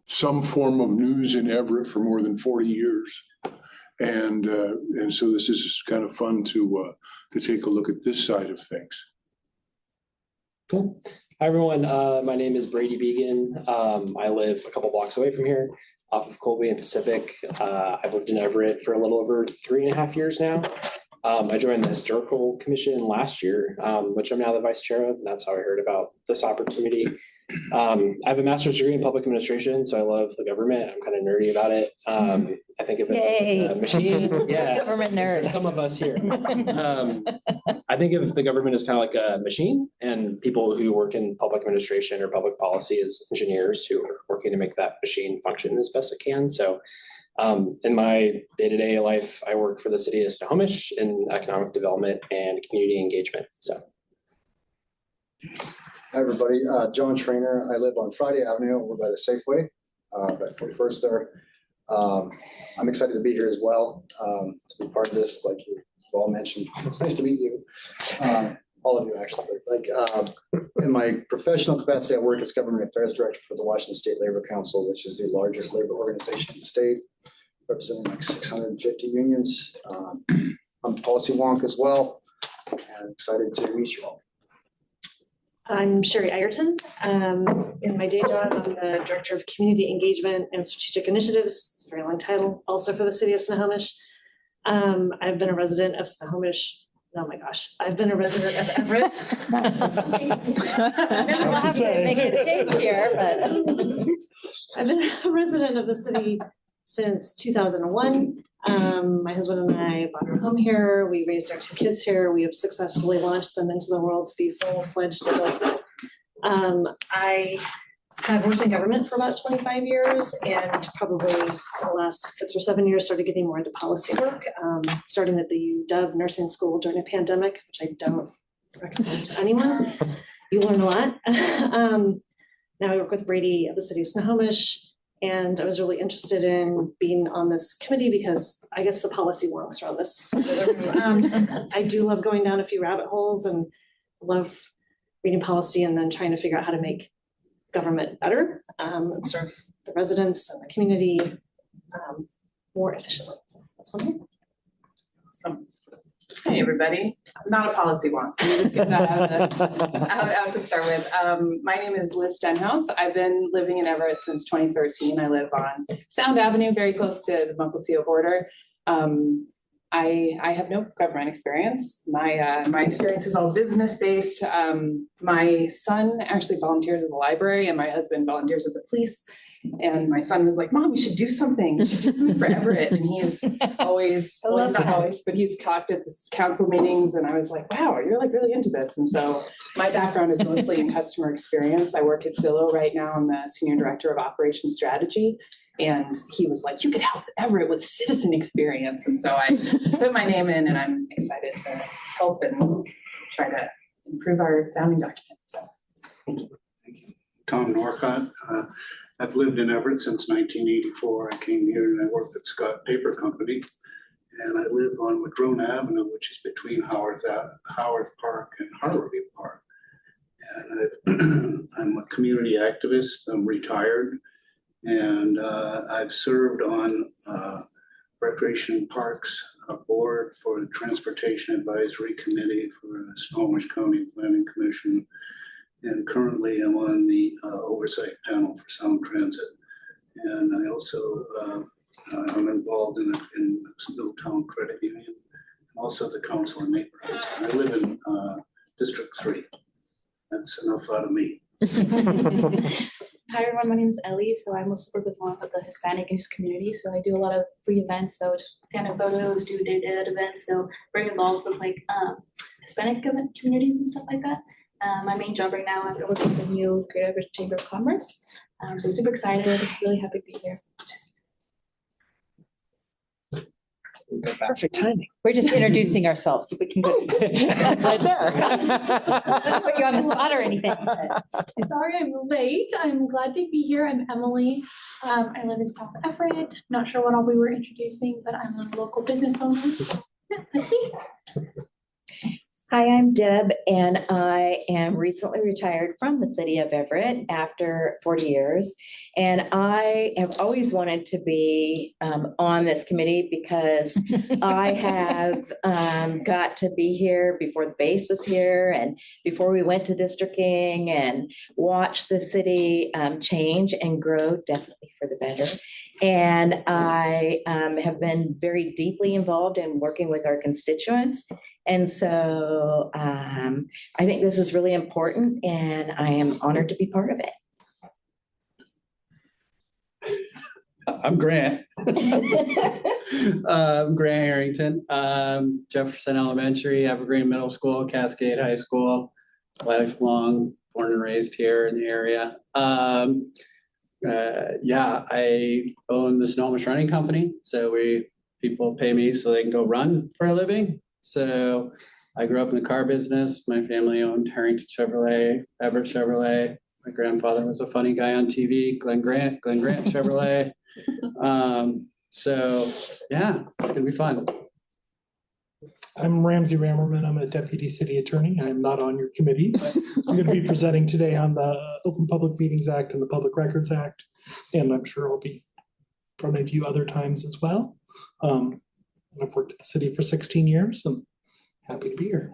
some form of news in Everett for more than 40 years. And so this is just kind of fun to take a look at this side of things. Cool. Hi, everyone. My name is Brady Began. I live a couple blocks away from here off of Colby and Pacific. I've lived in Everett for a little over 3.5 years now. I joined the Historical Commission last year, which I'm now the vice chair of, and that's how I heard about this opportunity. I have a master's degree in public administration, so I love the government. I'm kind of nerdy about it. I think of it as like a machine. Yeah, government nerd. Some of us here. I think of the government as kind of like a machine, and people who work in public administration or public policy as engineers who are working to make that machine function as best it can. So in my day-to-day life, I work for the city of Snohomish in economic development and community engagement. So. Hi, everybody. John Trainer. I live on Friday Avenue over by the Safeway, by 41st there. I'm excited to be here as well, to be part of this, like you all mentioned. It's nice to meet you. All of you, actually. In my professional capacity, I work as Government Affairs Director for the Washington State Labor Council, which is the largest labor organization in the state, representing like 650 unions. I'm a policy wonk as well, and excited to meet you all. I'm Sherry Egerton. In my day job, I'm the Director of Community Engagement and Strategic Initiatives. It's a very long title, also for the city of Snohomish. I've been a resident of Snohomish. Oh my gosh, I've been a resident of Everett. We'll have to make a change here, but I've been a resident of the city since 2001. My husband and I bought our home here. We raised our 2 kids here. We have successfully launched them into the world to be full-fledged adults. I have worked in government for about 25 years, and probably for the last 6 or 7 years started getting more into policy work, starting at the UW nursing school during a pandemic, which I don't recommend to anyone. You learn a lot. Now I work with Brady at the city of Snohomish. And I was really interested in being on this committee because I guess the policy wonks are on this side of the room. I do love going down a few rabbit holes and love reading policy and then trying to figure out how to make government better and serve the residents and the community more efficiently. So that's what I mean. Awesome. Hey, everybody. I'm not a policy wonk. Just get that out to start with. My name is Liz Stenhouse. I've been living in Everett since 2013. I live on Sound Avenue, very close to the Mukilteo border. I have no government experience. My experience is all business-based. My son actually volunteers at the library, and my husband volunteers at the police. And my son was like, "Mom, you should do something. You should do something for Everett." And he's always, not always, but he's talked at the council meetings. And I was like, "Wow, you're like really into this." And so my background is mostly in customer experience. I work at Zillow right now. I'm the Senior Director of Operations Strategy. And he was like, "You could help Everett with citizen experience." And so I put my name in, and I'm excited to help and try to improve our founding document. So thank you. Thank you. Tom Norcott. I've lived in Everett since 1984. I came here and I worked at Scott Paper Company. And I live on Madrona Avenue, which is between Howarth Park and Harborview Park. And I'm a community activist. I'm retired. And I've served on Recreation Parks Board for the Transportation Advisory Committee for the Snohomish County Planning Commission. And currently I'm on the oversight panel for Sound Transit. And I also I'm involved in Milltown Credit Union, and also the Council of Neighborhoods. I live in District 3. That's enough out of me. Hi everyone, my name is Ellie. So I mostly work with one of the Hispanic community. So I do a lot of free events. So just stand-up photos, do day-to-day events. So very involved with like Hispanic communities and stuff like that. My main job right now, I'm working with the new Greater Everett Chamber of Commerce. So super excited, really happy to be here. Perfect timing. we're just introducing ourselves. If we can go right there. Not put you on the spot or anything. Sorry I'm late. I'm glad to be here. I'm Emily. I live in South Everett. Not sure what all we were introducing, but I'm a local business owner. Yeah, let's see. Hi, I'm Deb, and I am recently retired from the city of Everett after 40 years. And I have always wanted to be on this committee because I have got to be here before the base was here and before we went to districting and watch the city change and grow, definitely for the better. And I have been very deeply involved in working with our constituents. And so I think this is really important and I am honored to be part of it. I'm Grant. Grant Harrington, Jefferson Elementary, Evergreen Middle School, Cascade High School, lifelong, born and raised here in the area. I own the Snohomish Running Company. So people pay me so they can go run for a living. So I grew up in the car business. My family owned Harrington Chevrolet, Everett Chevrolet. My grandfather was a funny guy on TV, Glenn Grant Chevrolet. It's gonna be fun. I'm Ramsey Rammerman. I'm a deputy city attorney. I'm not on your committee, but I'm going to be presenting today on the Open Public Meetings Act and the Public Records Act. And I'm sure I'll be in front of you other times as well. I've worked at the city for 16 years and happy to be here.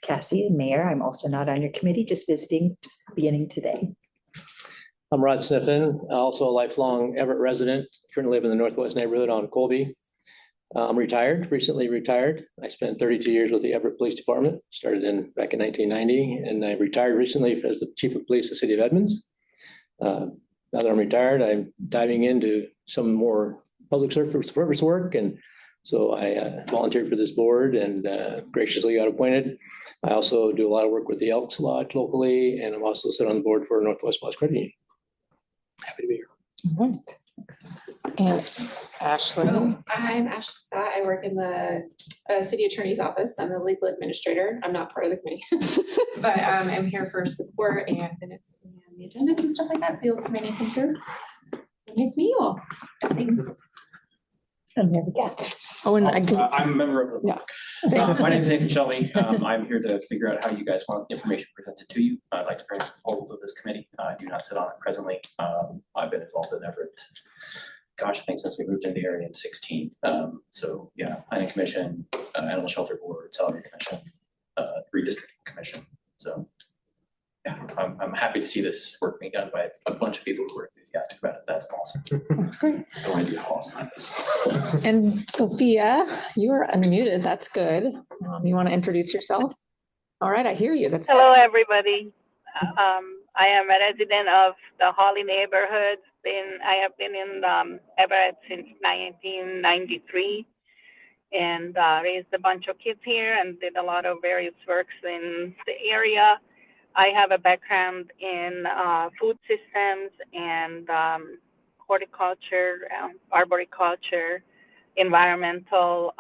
Cassie and Mayor, I'm also not on your committee, just visiting, just beginning today. I'm Rod Sniffen, also a lifelong Everett resident, currently live in the Northwest neighborhood on Colby. I'm recently retired. I spent 32 years with the Everett Police Department, started back in 1990, and I retired recently as the Chief of Police of the City of Edmonds. Now that I'm retired, I'm diving into some more public service work, and so I volunteered for this board and graciously got appointed. I also do a lot of work with the Elks Lodge locally, and I'm also sit on the board for Northwest Plus Credit Union. Happy to be here. All right. And Ashley. I'm Ashley Scott. I work in the city attorney's office. I'm the legal administrator. I'm not part of the committee, but I'm here for support and minutes and the agendas and stuff like that. So you'll see my name come through. Nice to meet you all. Thanks. And there we go. Oh, and I'm a member of the yeah. My name is Nathan Shelby. I'm here to figure out how you guys want the information presented to you. I'd like to bring a proposal to this committee. I do not sit on it presently. I've been involved in Everett, I think since we moved into the area in 2016. Planning Commission, Animal Shelter Board, Salary Commission, Redistricting Commission. So yeah, I'm happy to see this work being done by a bunch of people who are enthusiastic about it. That's awesome. That's great. No idea how awesome that is. And Sophia, you are unmuted. That's good. You want to introduce yourself? All right, I hear you. That's Hello, good. everybody. I am a resident of the Holly neighborhood. I have been in Everett since 1993 and raised a bunch of kids here and did a lot of various works in the area. I have a background in food systems and horticulture, arboriculture, environmental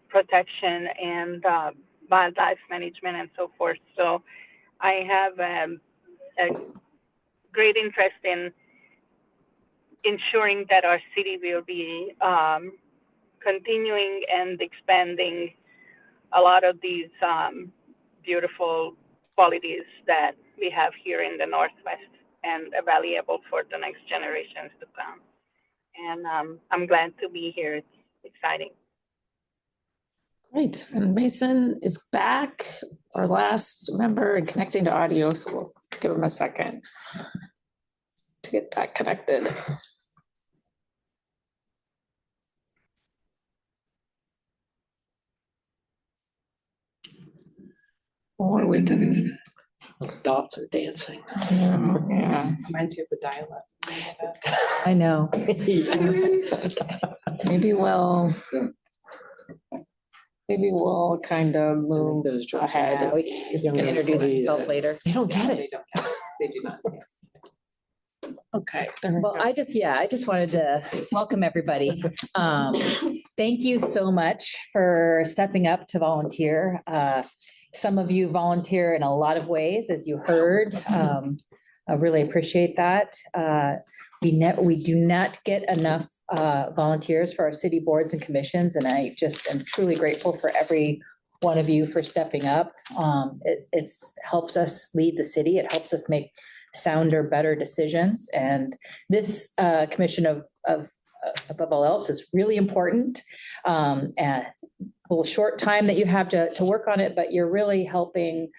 protection, and wildlife management and so forth. So I have a great interest in ensuring that our city will be continuing and expanding a lot of these beautiful qualities that we have here in the Northwest and valuable for the next generations to come. And I'm glad to be here. It's exciting. Great. And Mason is back, our last member, and connecting to audio. So we'll give him a second to get that connected. Or we can. The dots are dancing. Yeah. Reminds you of the dial-up. I know. Maybe we'll kind of move ahead. Yeah, you can introduce yourself later. They don't get it. They don't. They do not. Okay. There we Well, go. I just wanted to welcome everybody. Thank you so much for stepping up to volunteer. Some of you volunteer in a lot of ways, as you heard. I really appreciate that. We do not get enough volunteers for our city boards and commissions, and I just am truly grateful for every one of you for stepping up. It's helps us lead the city. It helps us make sounder, better decisions. And this commission of above all else is really important. And a little short time that you have to work on it, but you're really helping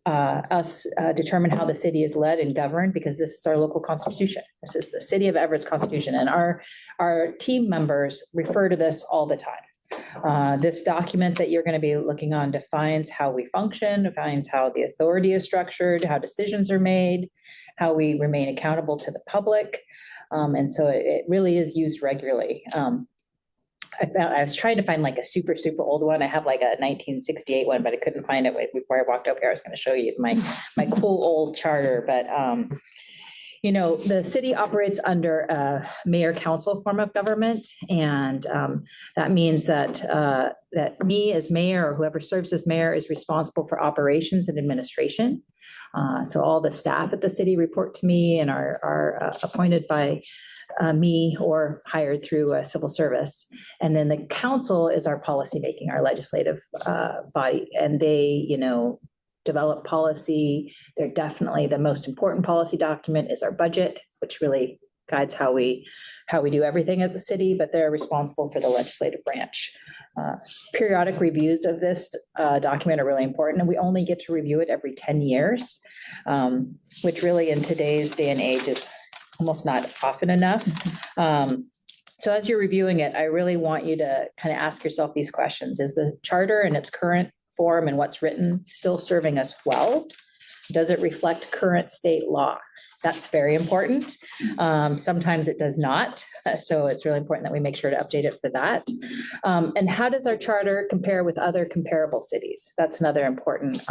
us determine how the city is led and governed, because this is our local constitution. This is the City of Everett's constitution, and our team members refer to this all the time. This document that you're going to be looking on defines how we function, defines how the authority is structured, how decisions are made, how we remain accountable to the public. And so it really is used regularly. I was trying to find like a super old one. I have like a 1968 one, but I couldn't find it before I walked up here. I was going to show you my cool old charter, but the city operates under a mayor council form of government. And that means that me as mayor, or whoever serves as mayor, is responsible for operations and administration. So all the staff at the city report to me and are appointed by me or hired through a civil service. And then the council is our policymaking, our legislative body, and they, develop policy. They're definitely the most important policy document is our budget, which really guides how we do everything at the city, but they're responsible for the legislative branch. Periodic reviews of this document are really important, and we only get to review it every 10 years, which really in today's day and age is almost not often enough. So as you're reviewing it, I really want you to kind of ask yourself these questions. Is the charter in its current form and what's written still serving us well? Does it reflect current state law? That's very important. Sometimes it does not. So it's really important that we make sure to update it for that. And how does our charter compare with other comparable cities? That's another important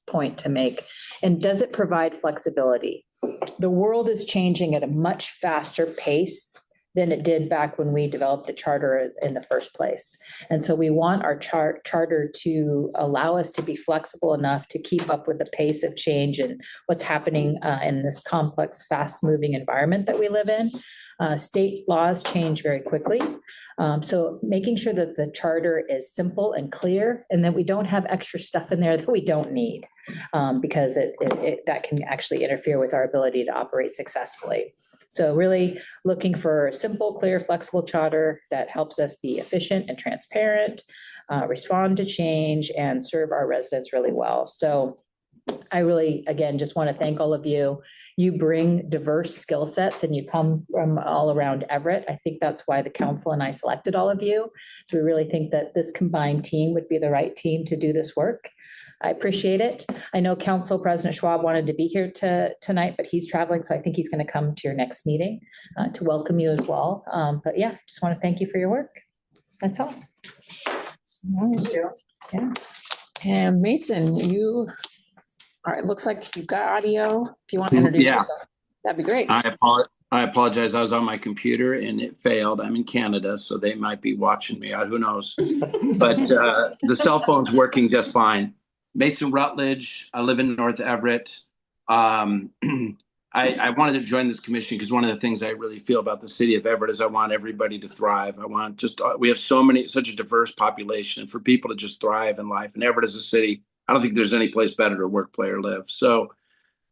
point to make. And does it provide flexibility? The world is changing at a much faster pace than it did back when we developed the charter in the first place. And so we want our charter to allow us to be flexible enough to keep up with the pace of change and what's happening in this complex, fast-moving environment that we live in. State laws change very quickly. So making sure that the charter is simple and clear, and that we don't have extra stuff in there that we don't need, because that can actually interfere with our ability to operate successfully. So really looking for a simple, clear, flexible charter that helps us be efficient and transparent, respond to change, and serve our residents really well. So I really, again, just want to thank all of you. You bring diverse skill sets and you come from all around Everett. I think that's why the council and I selected all of you. So we really think that this combined team would be the right team to do this work. I appreciate it. I know Council President Schwab wanted to be here tonight, but he's traveling, so I think he's going to come to your next meeting to welcome you as well. But yeah, just want to thank you for your work. That's all. Thank you. Yeah. And Mason, all right, it looks like you've got audio. If you want to introduce yourself, that'd be great. I apologize. I was on my computer and it failed. I'm in Canada, so they might be watching me. Who knows? But the cell phone's working just fine. Mason Rutledge. I live in North Everett. I wanted to join this commission because one of the things I really feel about the city of Everett is I want everybody to thrive. We have such a diverse population, and for people to just thrive in life. And Everett is a city, I don't think there's any place better to work, play, or live. So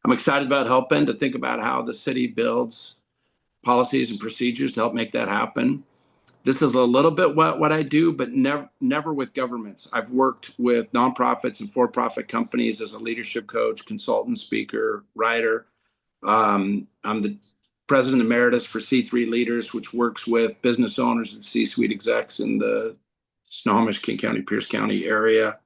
I'm excited about helping to think about how the city builds policies and procedures to help make that happen. This is a little bit what I do, but never with governments. I've worked with nonprofits and for-profit companies as a leadership coach, consultant, speaker, writer. I'm the president emeritus for C3 Leaders, which works with business owners and C-suite execs in the Snohomish, King County, Pierce County area.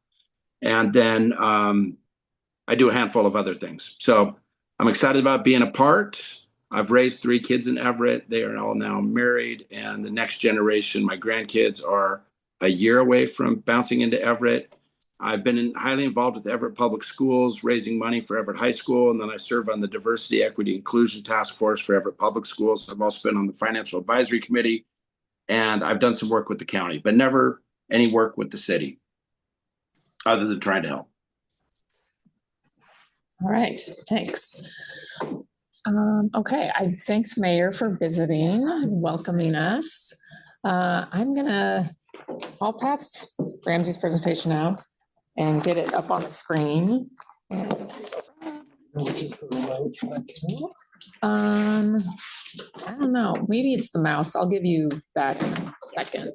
And then I do a handful of other things. So I'm excited about being a part. I've raised 3 kids in Everett. They are all now married, and the next generation, my grandkids, are a year away from bouncing into Everett. I've been highly involved with Everett Public Schools, raising money for Everett High School, and then I serve on the Diversity, Equity, Inclusion Task Force for Everett Public Schools. I've also been on the Financial Advisory Committee, and I've done some work with the county, but never any work with the city, other than trying to help. All right, thanks. Okay, thanks, Mayor, for visiting and welcoming us. I'll pass Ramsey's presentation out. and get it up on the screen. Which is the remote. I don't know, maybe it's the mouse. I'll give you that in a second.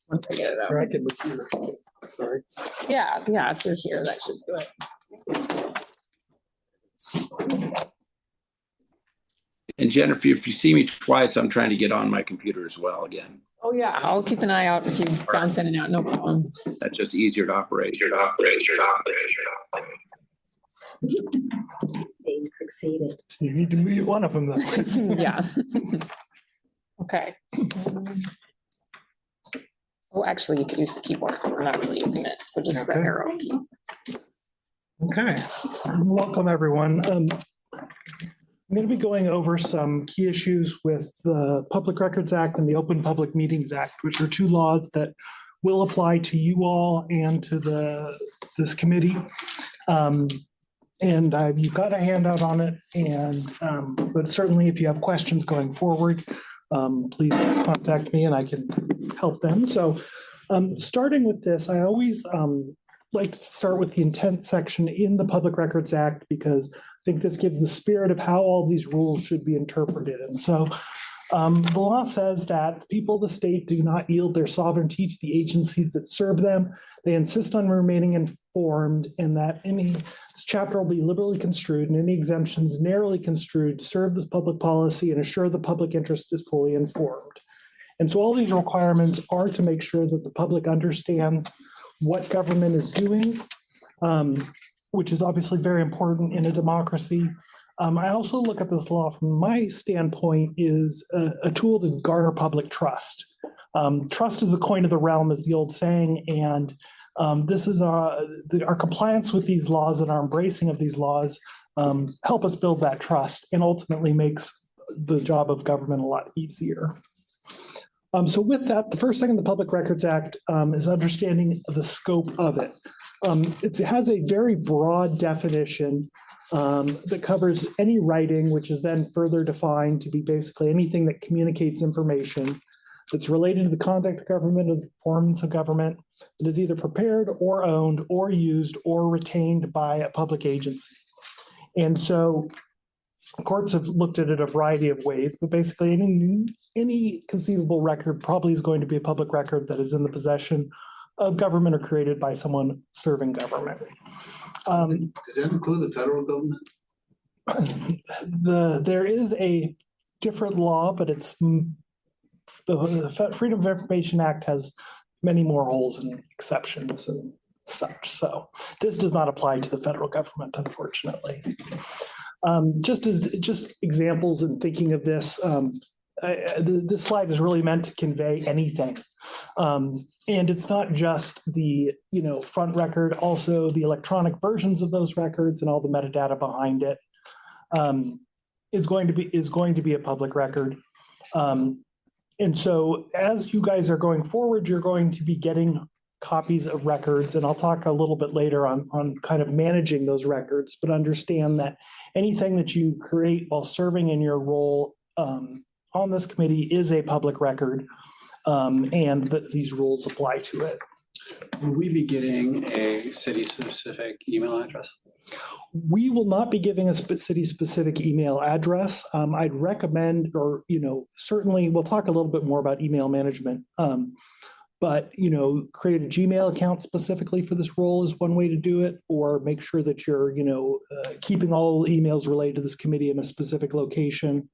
Once I get it up. Or I can look here. Sorry. Yeah, if you're here, that should do it. And Jennifer, if you see me twice, I'm trying to get on my computer as well again. Oh, yeah, I'll keep an eye out if you've done sending out, no problem. That's just easier to operate. They succeeded. You need to be one of them though. Yeah. Okay. Oh, actually, you can use the keyboard. We're not really using it, so just the Okay. arrow key. Okay, welcome everyone. I'm going to be going over some key issues with the Public Records Act and the Open Public Meetings Act, which are two laws that will apply to you all and to this committee. And you've got a handout on it, but certainly if you have questions going forward, please contact me and I can help them. So starting with this, I always like to start with the intent section in the Public Records Act because I think this gives the spirit of how all these rules should be interpreted. And so the law says that people of the state do not yield their sovereignty to the agencies that serve them. They insist on remaining informed, and that this chapter will be liberally construed and any exemptions narrowly construed to serve this public policy and assure the public interest is fully informed. And so all these requirements are to make sure that the public understands what government is doing, which is obviously very important in a democracy. I also look at this law from my standpoint is a tool to garner public trust. Trust is the coin of the realm, is the old saying, and this is our compliance with these laws and our embracing of these laws help us build that trust and ultimately makes the job of government a lot easier. So with that, the first thing in the Public Records Act is understanding the scope of it. It has a very broad definition that covers any writing, which is then further defined to be basically anything that communicates information that's related to the conduct of government or the performance of government that is either prepared or owned or used or retained by a public agency. And so courts have looked at it a variety of ways, but basically any conceivable record probably is going to be a public record that is in the possession of government or created by someone serving government. Does that include the federal government? There is a different law, but it's the Freedom of Information Act has many more holes and exceptions and such. So this does not apply to the federal government, unfortunately. Just examples in thinking of this, this slide is really meant to convey anything. And it's not just the front record, also the electronic versions of those records and all the metadata behind it is going to be a public record. And so as you guys are going forward, you're going to be getting copies of records, and I'll talk a little bit later on kind of managing those records, but understand that anything that you create while serving in your role on this committee is a public record, and that these rules apply to it. Will we be getting a city-specific email address? We will not be giving a city-specific email address. I'd recommend, or certainly we'll talk a little bit more about email management. But create a Gmail account specifically for this role is one way to do it, or make sure that you're keeping all emails related to this committee in a specific location.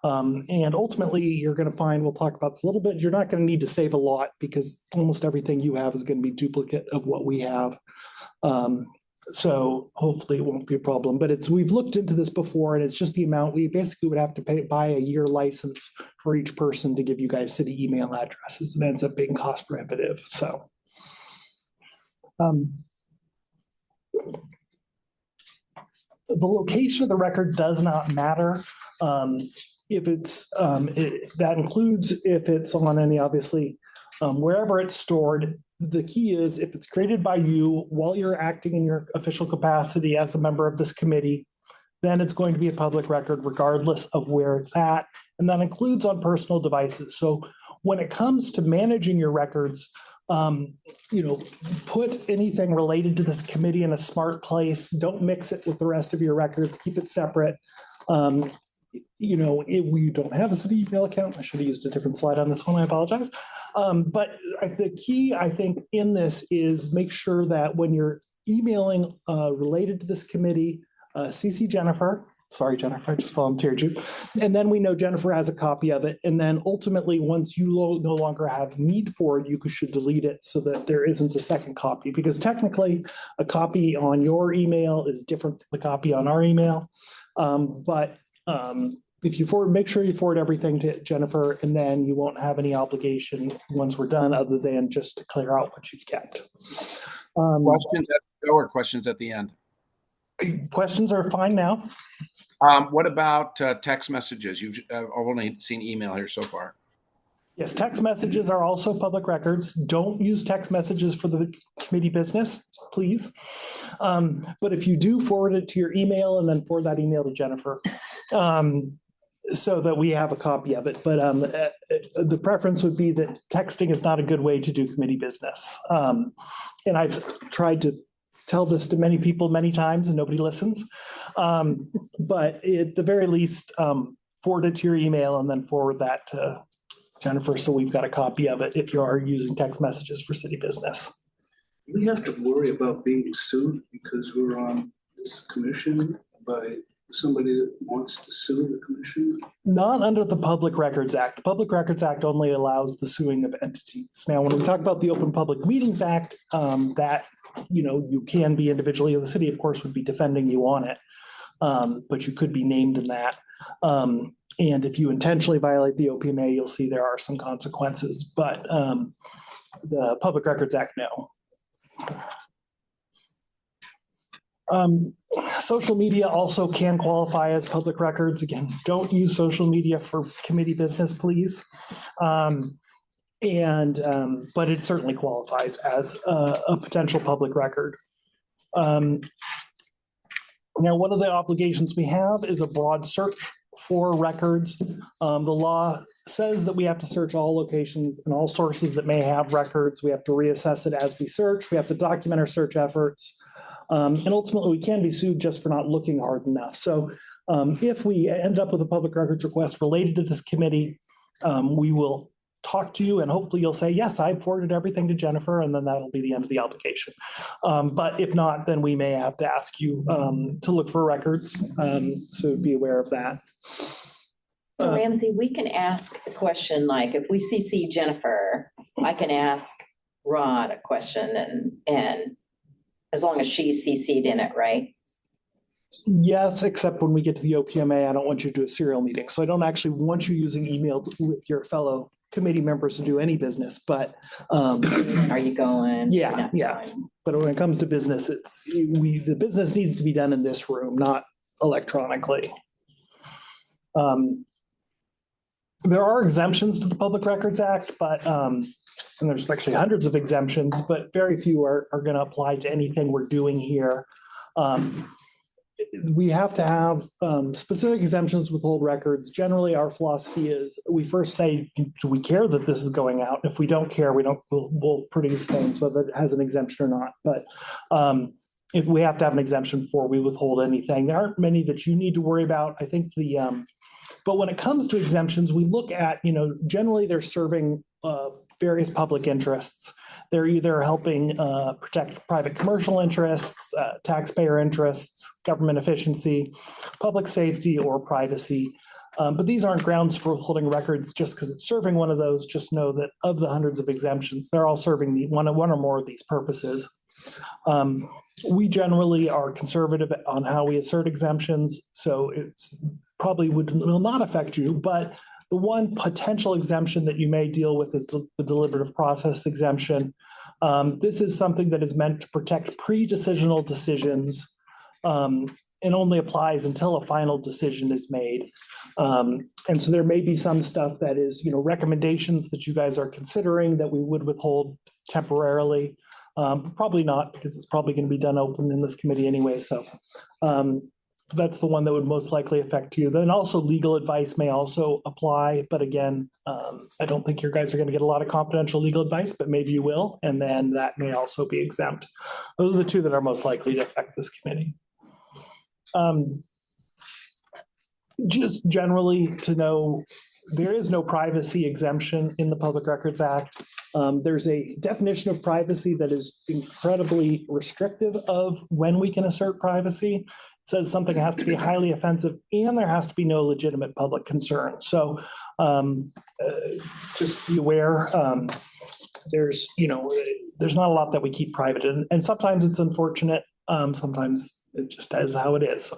And ultimately, you're going to find, we'll talk about this a little bit, you're not going to need to save a lot because almost everything you have is going to be duplicate of what we have. So hopefully it won't be a problem, but we've looked into this before, and it's just the amount. We basically would have to buy a year license for each person to give you guys city email addresses. It ends up being cost prohibitive. So the location of the record does not matter. If it's that includes if it's on any, obviously, wherever it's stored. The key is if it's created by you while you're acting in your official capacity as a member of this committee, then it's going to be a public record regardless of where it's at. And that includes on personal devices. So when it comes to managing your records, put anything related to this committee in a smart place. Don't mix it with the rest of your records. Keep it separate. We don't have a city email account. I should have used a different slide on this one. I apologize. But the key, I think, in this is make sure that when you're emailing related to this committee, CC Jennifer. Sorry, Jennifer, I just volunteered you. And then we know Jennifer has a copy of it. And then ultimately, once you no longer have need for it, you should delete it so that there isn't a second copy. Because technically, a copy on your email is different than the copy on our email. If you make sure you forward everything to Jennifer, and then you won't have any obligation once we're done, other than just to clear out what you've kept. Questions at the go or questions at the end? Questions are fine now. What about text messages? I've only seen email here so far. Yes, text messages are also public records. Don't use text messages for the committee business, please. But if you do, forward it to your email and then forward that email to Jennifer so that we have a copy of it. But the preference would be that texting is not a good way to do committee business. And I've tried to tell this to many people many times and nobody listens. But at the very least, forward it to your email and then forward that to Jennifer so we've got a copy of it if you are using text messages for city business. We have to worry about being sued because we're on this commission by somebody that wants to sue the commission? Not under the Public Records Act. The Public Records Act only allows the suing of entities. Now, when we talk about the Open Public Meetings Act, that you can be individually, the city, of course, would be defending you on it, but you could be named in that. And if you intentionally violate the OPMA, you'll see there are some consequences, but the Public Records Act, no. Social media also can qualify as public records. Again, don't use social media for committee business, please. But it certainly qualifies as a potential public record. Now, one of the obligations we have is a broad search for records. The law says that we have to search all locations and all sources that may have records. We have to reassess it as we search. We have to document our search efforts. And ultimately, we can be sued just for not looking hard enough. So if we end up with a public records request related to this committee, we will talk to you and hopefully you'll say, yes, I forwarded everything to Jennifer, and then that'll be the end of the obligation. But if not, then we may have to ask you to look for records. So be aware of that. So Ramsey, we can ask a question like if we CC Jennifer, I can ask Rod a question and as long as she's CC'd in it, right? Yes, except when we get to the OPMA, I don't want you to do a serial meeting. So I don't actually want you using email with your fellow committee members to do any business, but. Are you going? Yeah, yeah. But when it comes to business, the business needs to be done in this room, not electronically. There are exemptions to the Public Records Act, but and there's actually hundreds of exemptions, but very few are going to apply to anything we're doing here. We have to have specific exemptions with old records. Generally, our philosophy is we first say, do we care that this is going out? If we don't care, we'll produce things, whether it has an exemption or not. But if we have to have an exemption before we withhold anything. There aren't many that you need to worry about. I think but when it comes to exemptions, we look at, generally they're serving various public interests. They're either helping protect private commercial interests, taxpayer interests, government efficiency, public safety, or privacy. But these aren't grounds for withholding records just because it's serving one of those. Just know that of the hundreds of exemptions, they're all serving one or more of these purposes. We generally are conservative on how we assert exemptions, so it's probably will not affect you, but the one potential exemption that you may deal with is the deliberative process exemption. This is something that is meant to protect pre-decisional decisions and only applies until a final decision is made. And so there may be some stuff that is, recommendations that you guys are considering that we would withhold temporarily. Probably not, because it's probably going to be done open in this committee anyway. So That's the one that would most likely affect you. Then also legal advice may also apply, but again, I don't think your guys are going to get a lot of confidential legal advice, but maybe you will, and then that may also be exempt. Those are the two that are most likely to affect this committee. Just generally to know, there is no privacy exemption in the Public Records Act. There's a definition of privacy that is incredibly restrictive of when we can assert privacy. It says something has to be highly offensive and there has to be no legitimate public concern. So just be aware, there's not a lot that we keep private, and sometimes it's unfortunate. Sometimes it just is how it is.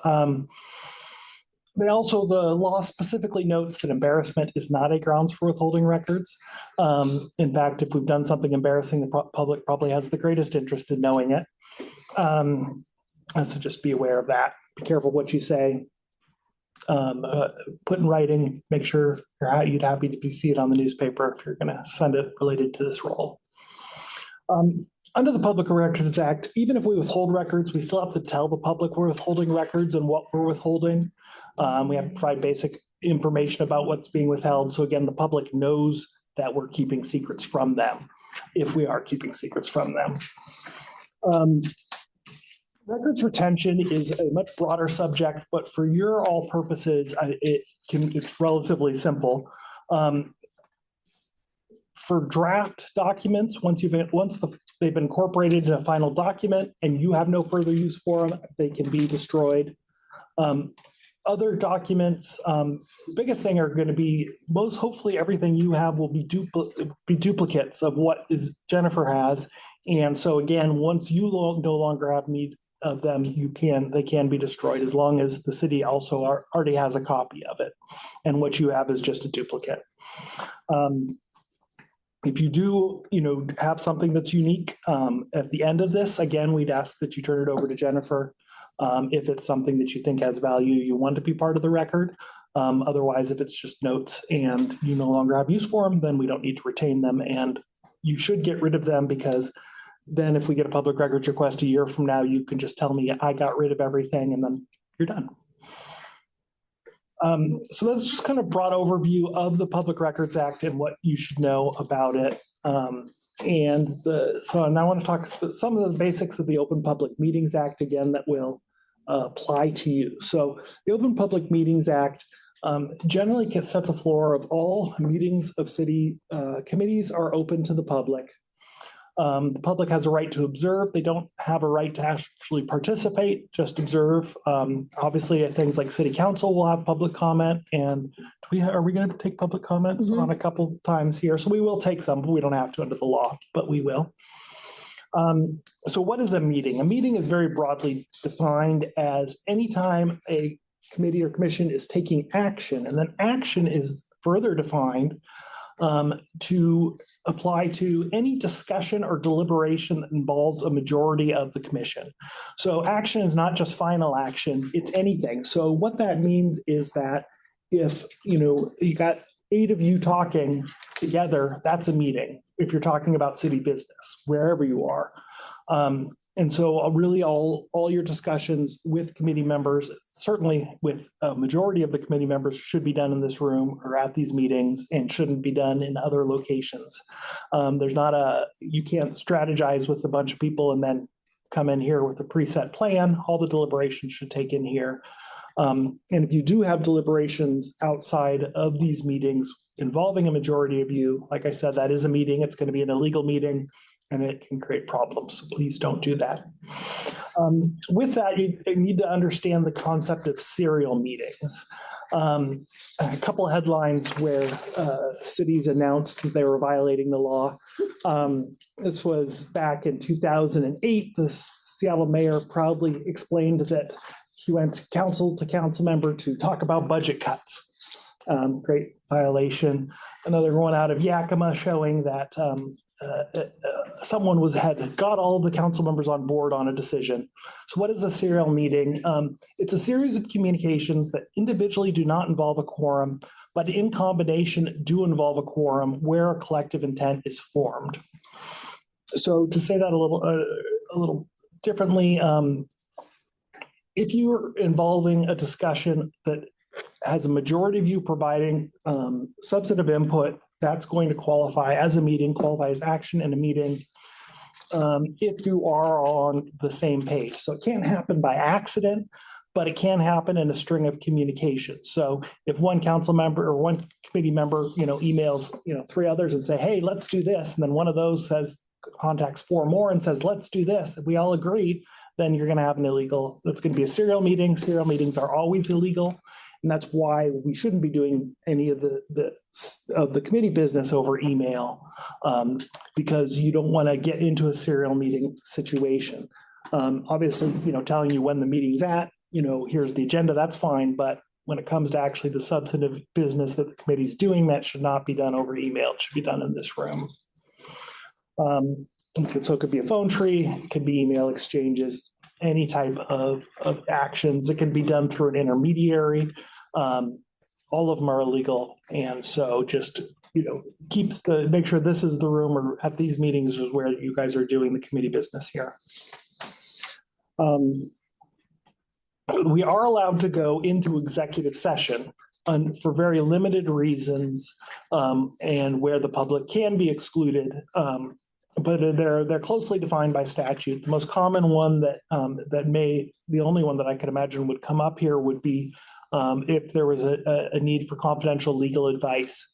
But also the law specifically notes that embarrassment is not a grounds for withholding records. In fact, if we've done something embarrassing, the public probably has the greatest interest in knowing it. So just be aware of that. Be careful what you say. Put in writing, make sure you'd happy to see it on the newspaper if you're going to send it related to this role. Under the Public Records Act, even if we withhold records, we still have to tell the public we're withholding records and what we're withholding. We have to provide basic information about what's being withheld. So again, the public knows that we're keeping secrets from them, if we are keeping secrets from them. Records retention is a much broader subject, but for your all purposes, it's relatively simple. For draft documents, once they've been incorporated in a final document and you have no further use for them, they can be destroyed. Other documents, biggest thing are going to be hopefully everything you have will be duplicates of what Jennifer has. And so again, once you no longer have need of them, they can be destroyed as long as the city also already has a copy of it. And what you have is just a duplicate. If you do, have something that's unique at the end of this, again, we'd ask that you turn it over to Jennifer. If it's something that you think has value, you want to be part of the record. Otherwise, if it's just notes and you no longer have use for them, then we don't need to retain them. And you should get rid of them, because then if we get a public records request a year from now, you can just tell me I got rid of everything and then you're done. So that's just kind of broad overview of the Public Records Act and what you should know about it. So now I want to talk some of the basics of the Open Public Meetings Act again that will apply to you. So the Open Public Meetings Act generally sets a floor of all meetings of city committees are open to the public. The public has a right to observe. They don't have a right to actually participate, just observe. Obviously, things like city council will have public comment. And are we going to take public comments on a couple times here? So we will take some, but we don't have to under the law, but we will. So what is a meeting? A meeting is very broadly defined as any time a committee or commission is taking action, and then action is further defined to apply to any discussion or deliberation that involves a majority of the commission. So action is not just final action, it's anything. So what that means is that if you got 8 of you talking together, that's a meeting. If you're talking about city business, wherever you are. And so really all your discussions with committee members, certainly with a majority of the committee members, should be done in this room or at these meetings and shouldn't be done in other locations. You can't strategize with a bunch of people and then come in here with a preset plan. All the deliberations should take in here. And if you do have deliberations outside of these meetings involving a majority of you, like I said, that is a meeting. It's going to be an illegal meeting, and it can create problems. So please don't do that. With that, you need to understand the concept of serial meetings. A couple of headlines where cities announced that they were violating the law. This was back in 2008. The Seattle mayor proudly explained that he went council to council member to talk about budget cuts. Great violation. Another one out of Yakima showing that someone had got all of the council members on board on a decision. So what is a serial meeting? It's a series of communications that individually do not involve a quorum, but in combination do involve a quorum where a collective intent is formed. So to say that a little differently, if you're involving a discussion that has a majority of you providing substantive input, that's going to qualify as a meeting, qualify as action in a meeting, if you are on the same page. So it can't happen by accident, but it can happen in a string of communications. So if one council member or one committee member, emails, 3 others and say, hey, let's do this. And then one of those contacts 4 more and says, let's do this. If we all agree, then you're going to have an illegal, that's going to be a serial meeting. Serial meetings are always illegal. And that's why we shouldn't be doing any of the committee business over email, because you don't want to get into a serial meeting situation. Obviously, telling you when the meeting's at, here's the agenda, that's fine. But when it comes to actually the substantive business that the committee's doing, that should not be done over email. It should be done in this room. So it could be a phone tree, it could be email exchanges, any type of actions. It can be done through an intermediary. All of them are illegal. And so just, make sure this is the room, or at these meetings is where you guys are doing the committee business here. We are allowed to go into executive session for very limited reasons, and where the public can be excluded. But they're closely defined by statute. The most common one the only one that I could imagine would come up here would be if there was a need for confidential legal advice.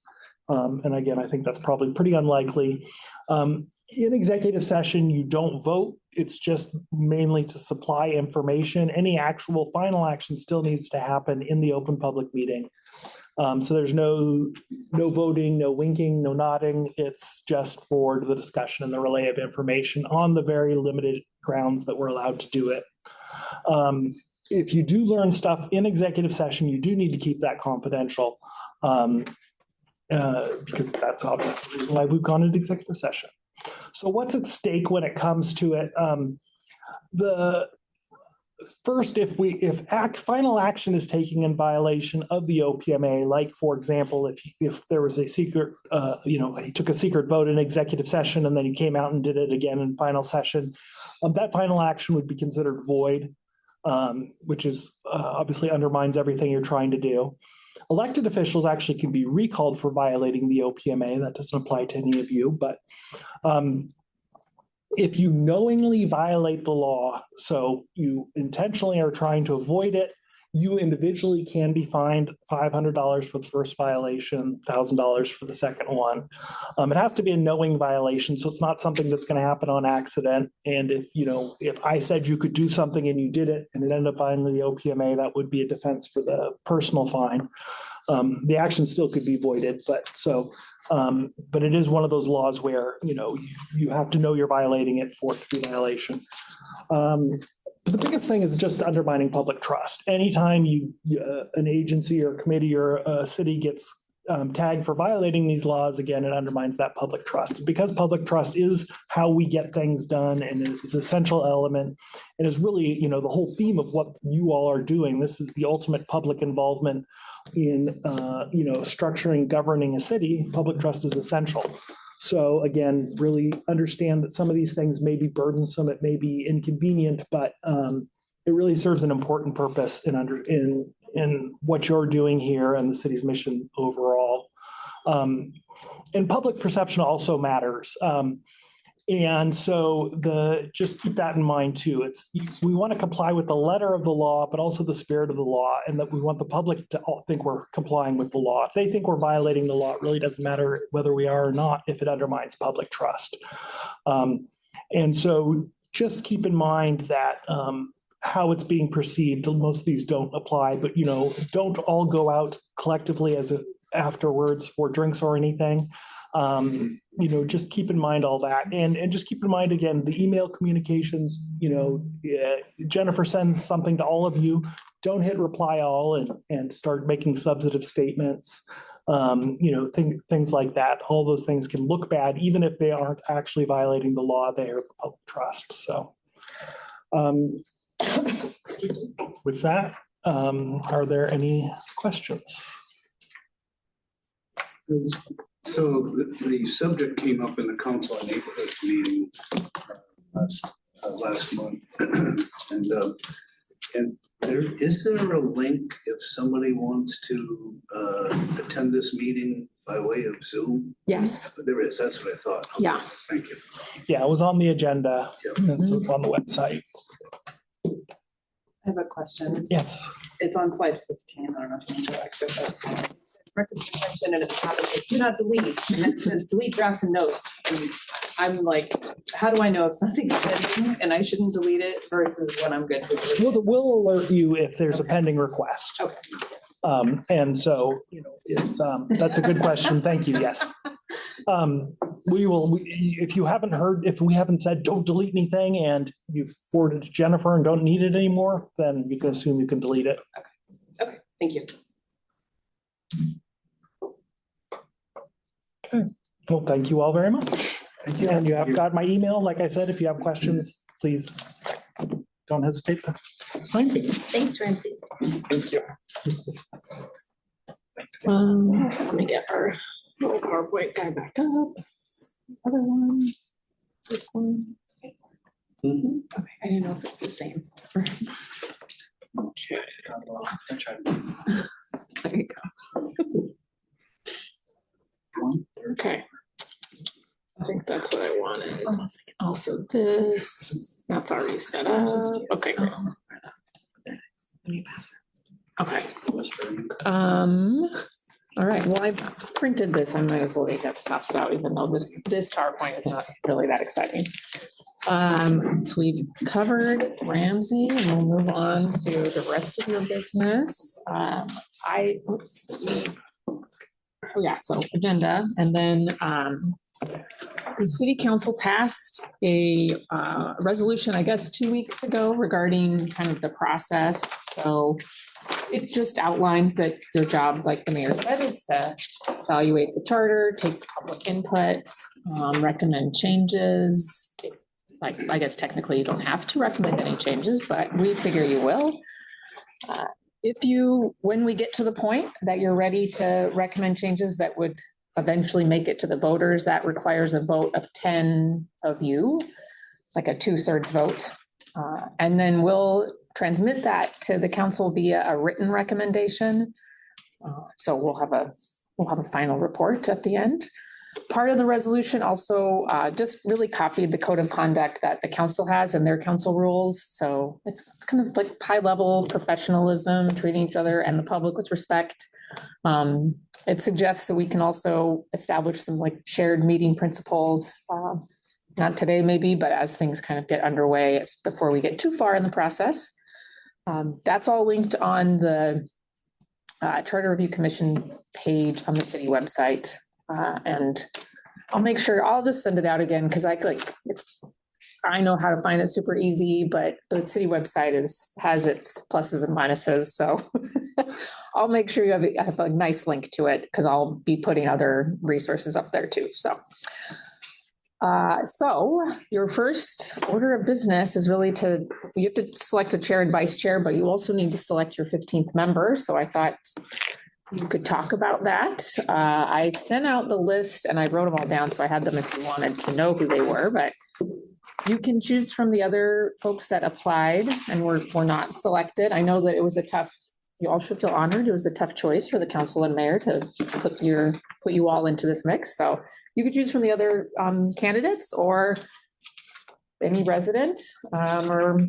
And again, I think that's probably pretty unlikely. In executive session, you don't vote. It's just mainly to supply information. Any actual final action still needs to happen in the open public meeting. So there's no voting, no winking, no nodding. It's just for the discussion and the relay of information on the very limited grounds that we're allowed to do it. If you do learn stuff in executive session, you do need to keep that confidential, because that's obviously why we've gone into executive session. So what's at stake when it comes to it? First, if final action is taken in violation of the OPMA, like for example, if there was a secret, he took a secret vote in executive session and then he came out and did it again in final session, that final action would be considered void, which is obviously undermines everything you're trying to do. Elected officials actually can be recalled for violating the OPMA. That doesn't apply to any of you, but if you knowingly violate the law, so you intentionally are trying to avoid it, you individually can be fined $500 for the first violation, $1,000 for the second one. It has to be a knowing violation, so it's not something that's going to happen on accident. And if I said you could do something and you did it and it ended up violating the OPMA, that would be a defense for the personal fine. The action still could be voided, but it is one of those laws where you have to know you're violating it for it to be a violation. But the biggest thing is just undermining public trust. Anytime an agency or a committee or a city gets tagged for violating these laws, again, it undermines that public trust. Because public trust is how we get things done and is an essential element, and is really, the whole theme of what you all are doing. This is the ultimate public involvement in, structuring, governing a city. Public trust is essential. So again, really understand that some of these things may be burdensome, it may be inconvenient, but it really serves an important purpose in what you're doing here and the city's mission overall. And public perception also matters. And so just keep that in mind too. We want to comply with the letter of the law, but also the spirit of the law, and that we want the public to all think we're complying with the law. If they think we're violating the law, it really doesn't matter whether we are or not if it undermines public trust. And so just keep in mind that how it's being perceived, most of these don't apply, but don't all go out collectively afterwards for drinks or anything. Just keep in mind all that, and just keep in mind again the email communications. Jennifer sends something to all of you. Don't hit reply all and start making substantive statements. Things like that. All those things can look bad, even if they aren't actually violating the law. They hurt the public trust. So, excuse me. With that, are there any questions? So the subject came up in the council on neighborhood meeting last month, and And is there a link if somebody wants to attend this meeting by way of Zoom? Yes. There is, that's what I thought. Yeah. Thank you. Yeah, it was on the agenda, and so it's on the website. I have a question. Yes. It's on slide 15. I don't know if you can show extra, but mention and at the top it says, do not delete. And then it says delete drafts and notes. And I'm like, how do I know if something's pending and I shouldn't delete it versus when I'm good to delete it? We'll alert you if there's a pending request. Okay. And so, it's, that's a good question. Thank you. Yes. If you haven't heard, if we haven't said, don't delete anything and you've forwarded to Jennifer and don't need it anymore, then you can assume you can delete it. Okay, thank you. Okay. Well, thank you all very much. And you have got my email. Like I said, if you have questions, please don't hesitate to find me. Thanks, Ramsey. Thank you. Let me get our little PowerPoint guy back up. Other one, this one. Okay, I didn't know if it was the same. Okay. There you go. Okay. I think that's what I wanted. Also this, that's already set up. Okay, great. Okay. All right, well, I printed this. I might as well just pass it out, even though this PowerPoint is not really that exciting. So we've covered Ramsey and we'll move on to the rest of your business. Oh yeah, so agenda, and then the city council passed a resolution, I guess, 2 weeks ago regarding kind of the process. So it just outlines that their job, like the mayor said, is to evaluate the charter, take public input, recommend changes. Like, I guess technically you don't have to recommend any changes, but we figure you will. When we get to the point that you're ready to recommend changes that would eventually make it to the voters, that requires a vote of 10 of you, like a 2/3 vote. And then we'll transmit that to the council via a written recommendation. So we'll have a final report at the end. Part of the resolution also just really copied the code of conduct that the council has and their council rules. So it's kind of like high level professionalism, treating each other and the public with respect. It suggests that we can also establish some like shared meeting principles, not today maybe, but as things kind of get underway before we get too far in the process. That's all linked on the Charter Review Commission page on the city website. And I'll make sure, I'll just send it out again because I know how to find it super easy, but the city website has its pluses and minuses. So I'll make sure you have a nice link to it because I'll be putting other resources up there too. So your first order of business is really you have to select a chair and vice chair, but you also need to select your 15th member. So I thought you could talk about that. I sent out the list and I wrote them all down, so I had them if you wanted to know who they were, but you can choose from the other folks that applied and were not selected. I know that it was you all should feel honored. It was a tough choice for the council and mayor to put you all into this mix. So you could choose from the other candidates or any resident, or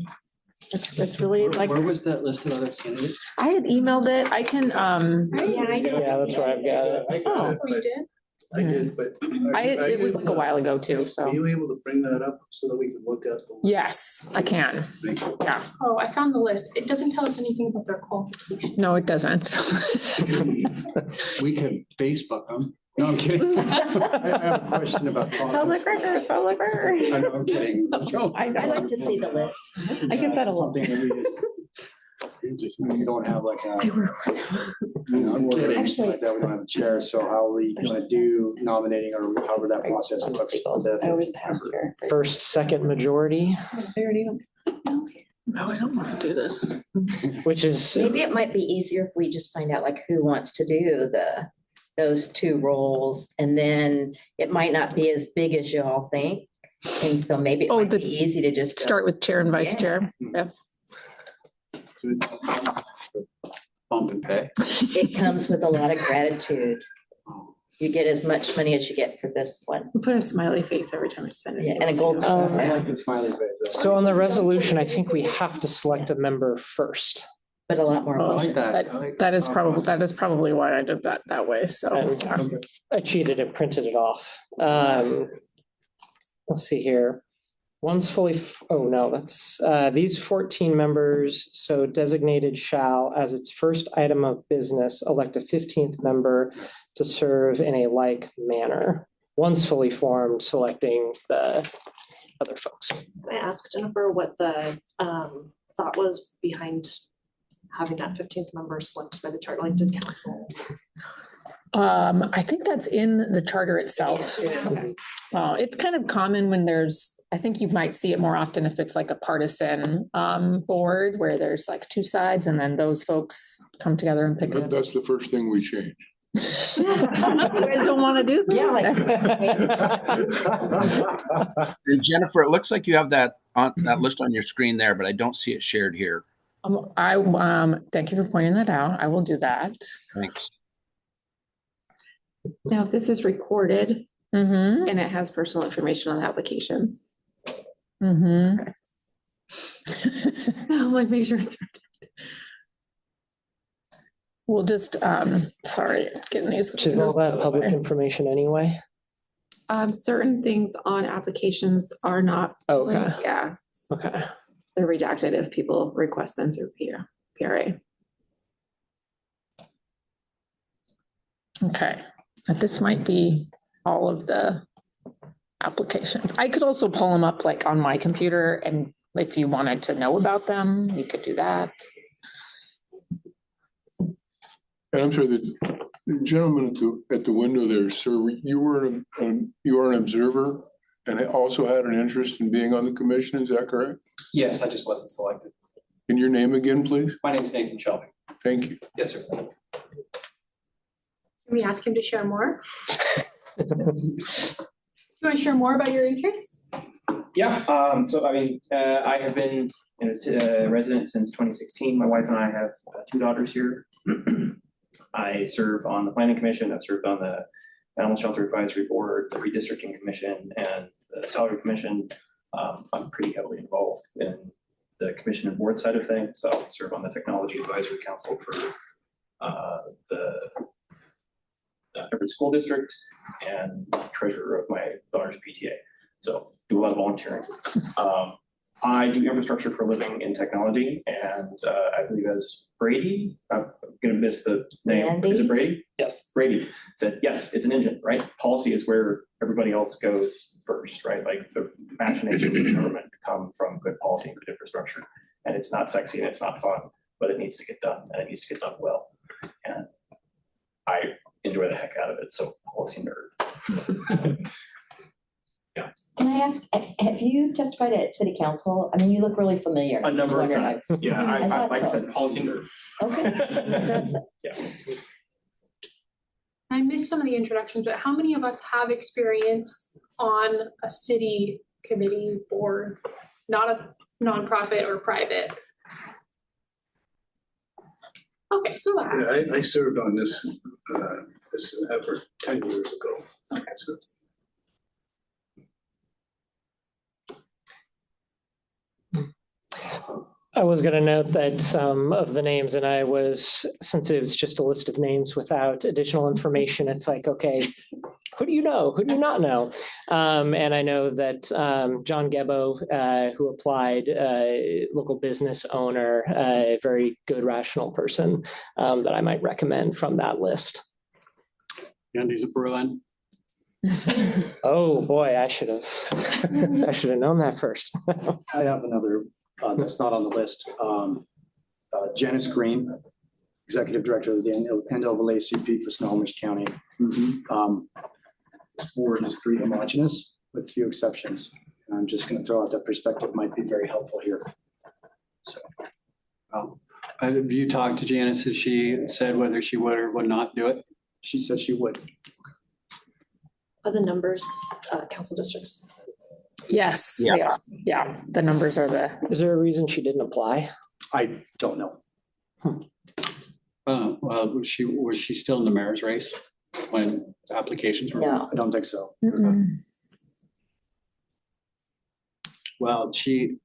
it's really like. Where was that list of other candidates? I had emailed it. I can. Yeah, that's where I've got it. I got it, you did? I did, but. It was like a while ago too, so. Are you able to bring that up so that we can look at the? Yes, I can. Yeah. Oh, I found the list. It doesn't tell us anything about their qualifications. No, it doesn't. We can Facebook them. No, I'm kidding. I have a question about. Public record. I know, I'm kidding. I like to see the list. I get that a lot. Something that you don't have like a. I'm kidding. Actually- Like that, we don't have a chair, so how are we gonna do nominating or however that process looks? for the- I always pass here. First, second majority, No, I don't want to do this. which is, Maybe it might be easier if we just find out like who wants to do those two roles, and then it might not be as big as you all think. And so maybe it might be easy to just Start with chair and vice Yeah. chair. Yeah. Bump and pay. It comes with a lot of gratitude. You get as much money as you get for this one. Put a smiley face every time I send it. Yeah, and a gold star. I like the smiley face. So on the resolution, I think we have to select a member first. But a lot more. I like that. That is probably why I did that way, so. And I cheated and printed it off. Let's see here. One's fully, oh no, that's, these 14 members, so designated shall, as its first item of business, elect a 15th member to serve in a like manner. One's fully formed, selecting the other folks. I asked Jennifer what the thought was behind having that 15th member selected by the charter, like did council? I think that's in the charter itself. It's kind of common when I think you might see it more often if it's like a partisan board where there's like two sides and then those folks come together and pick it up. That's the first thing we change. You guys don't want to do this? And Jennifer, it looks like you have that list on your screen there, but I don't see it shared here. Thank you for pointing that out. I will do that. Thanks. Now, if this is recorded Mm-hmm. and it has personal information on the applications. Mm-hmm. Oh, like make sure it's We'll just, sorry, getting these. Which is all that public information anyway. certain things on applications are not. Okay. Yeah. Okay. They're redacted if people request them through PRA. Okay, but this might be all of the applications. I could also pull them up like on my computer, and if you wanted to know about them, you could do that. And I'm sorry, the gentleman at the window there, sir, you were an observer and also had an interest in being on the commission, is that correct? Yes, I just wasn't selected. And your name again, please? My name is Nathan Shelby. Thank you. Yes, sir. Can we ask him to share more? Do you want to share more about your interest? Yeah, so I mean, I have been a resident since 2016. My wife and I have 2 daughters here. I serve on the planning commission. I've served on the animal shelter advisory board, the redistricting commission, and the salary commission. I'm pretty heavily involved in the commission and board side of things. So I also serve on the technology advisory council for the Everett School District and treasurer of my daughter's PTA. So do a lot of volunteering. I do infrastructure for a living in technology, and I believe as Brady, I'm gonna miss the name. Andy? Is it Brady? Yes. Brady said, yes, it's an engine, right? Policy is where everybody else goes first, right? Like the machinations of government come from good policy and good infrastructure. And it's not sexy and it's not fun, but it needs to get done, and it needs to get done well. And I enjoy the heck out of it. So policy nerd. Yeah. Can I ask, have you testified at city council? I mean, you look really familiar. A number of Wondering. times. Yeah, I thought like I so. said, policy nerd. Okay. That's it. Yeah. I missed some of the introductions, but how many of us have experience on a city committee board, not a nonprofit or private? Okay, so Yeah, I served on this effort 10 years ago. Okay. So, I was going to note that some of the names, and since it was just a list of names without additional information, it's like, okay, who do you know? Who do you not know? And I know that John Gebbo, who applied, local business owner, a very good, rational person that I might recommend from that list. Andy's a Berlin. Oh, boy, I should have known that first. I have another that's not on the list. Janice Green, Executive Director of the NAACP for Snohomish County. This board is pretty homogeneous with few exceptions. And I'm just going to throw out that perspective might be very helpful here. So, Have you talked to Janice? Has she said whether she would or would not do it? She said she would. Are the numbers council districts? Yes, they are. Yeah, the numbers are Is there a reason she didn't apply? I don't know. Well, was she still in the mayor's race when applications were? No. I don't think so. Well, she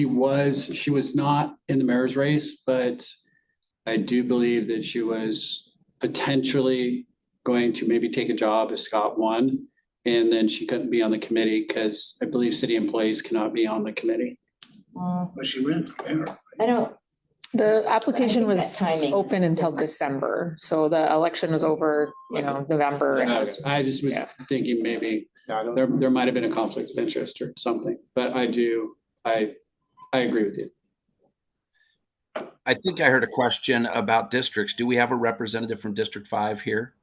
was not in the mayor's race, but I do believe that she was potentially going to maybe take a job if Scott won. And then she couldn't be on the committee because I believe city employees cannot be on the committee. But she ran for mayor. I don't, The application I think was that timing open is until December, so the election was over, November. And and I just was thinking maybe there might have been a conflict of interest or something, but I agree with you. I think I heard a question about districts. Do we have a representative from District 5 here?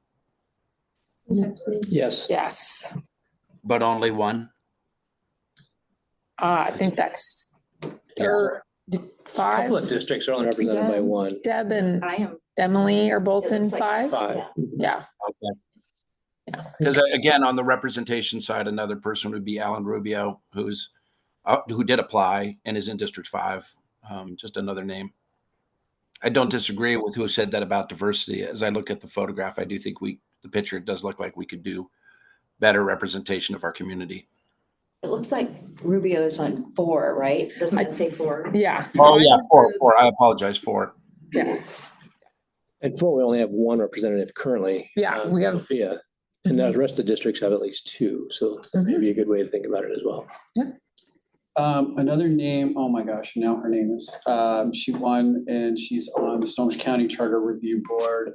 Yes. Yes. But only one? I think that's, or A five. couple of districts are only represented by one. Deb and I am. Emily are both in looks like 5. Yeah. Okay. Yeah. Because again, on the representation side, another person would be Alan Rubio, who did apply and is in District 5. Just another name. I don't disagree with who said that about diversity. As I look at the photograph, I do think the picture does look like we could do better representation of our community. It looks like Rubio is on 4, right? Doesn't it say 4? Yeah. Oh yeah, 4. I apologize, 4. Yeah. And 4, we only have one representative currently. Yeah, we have. Sophia. And the rest of the districts have at least 2. So that may be a good way to think about it as well. Yeah. Another name, oh my gosh, now her name is, she won and she's on the Snohomish County Charter Review Board.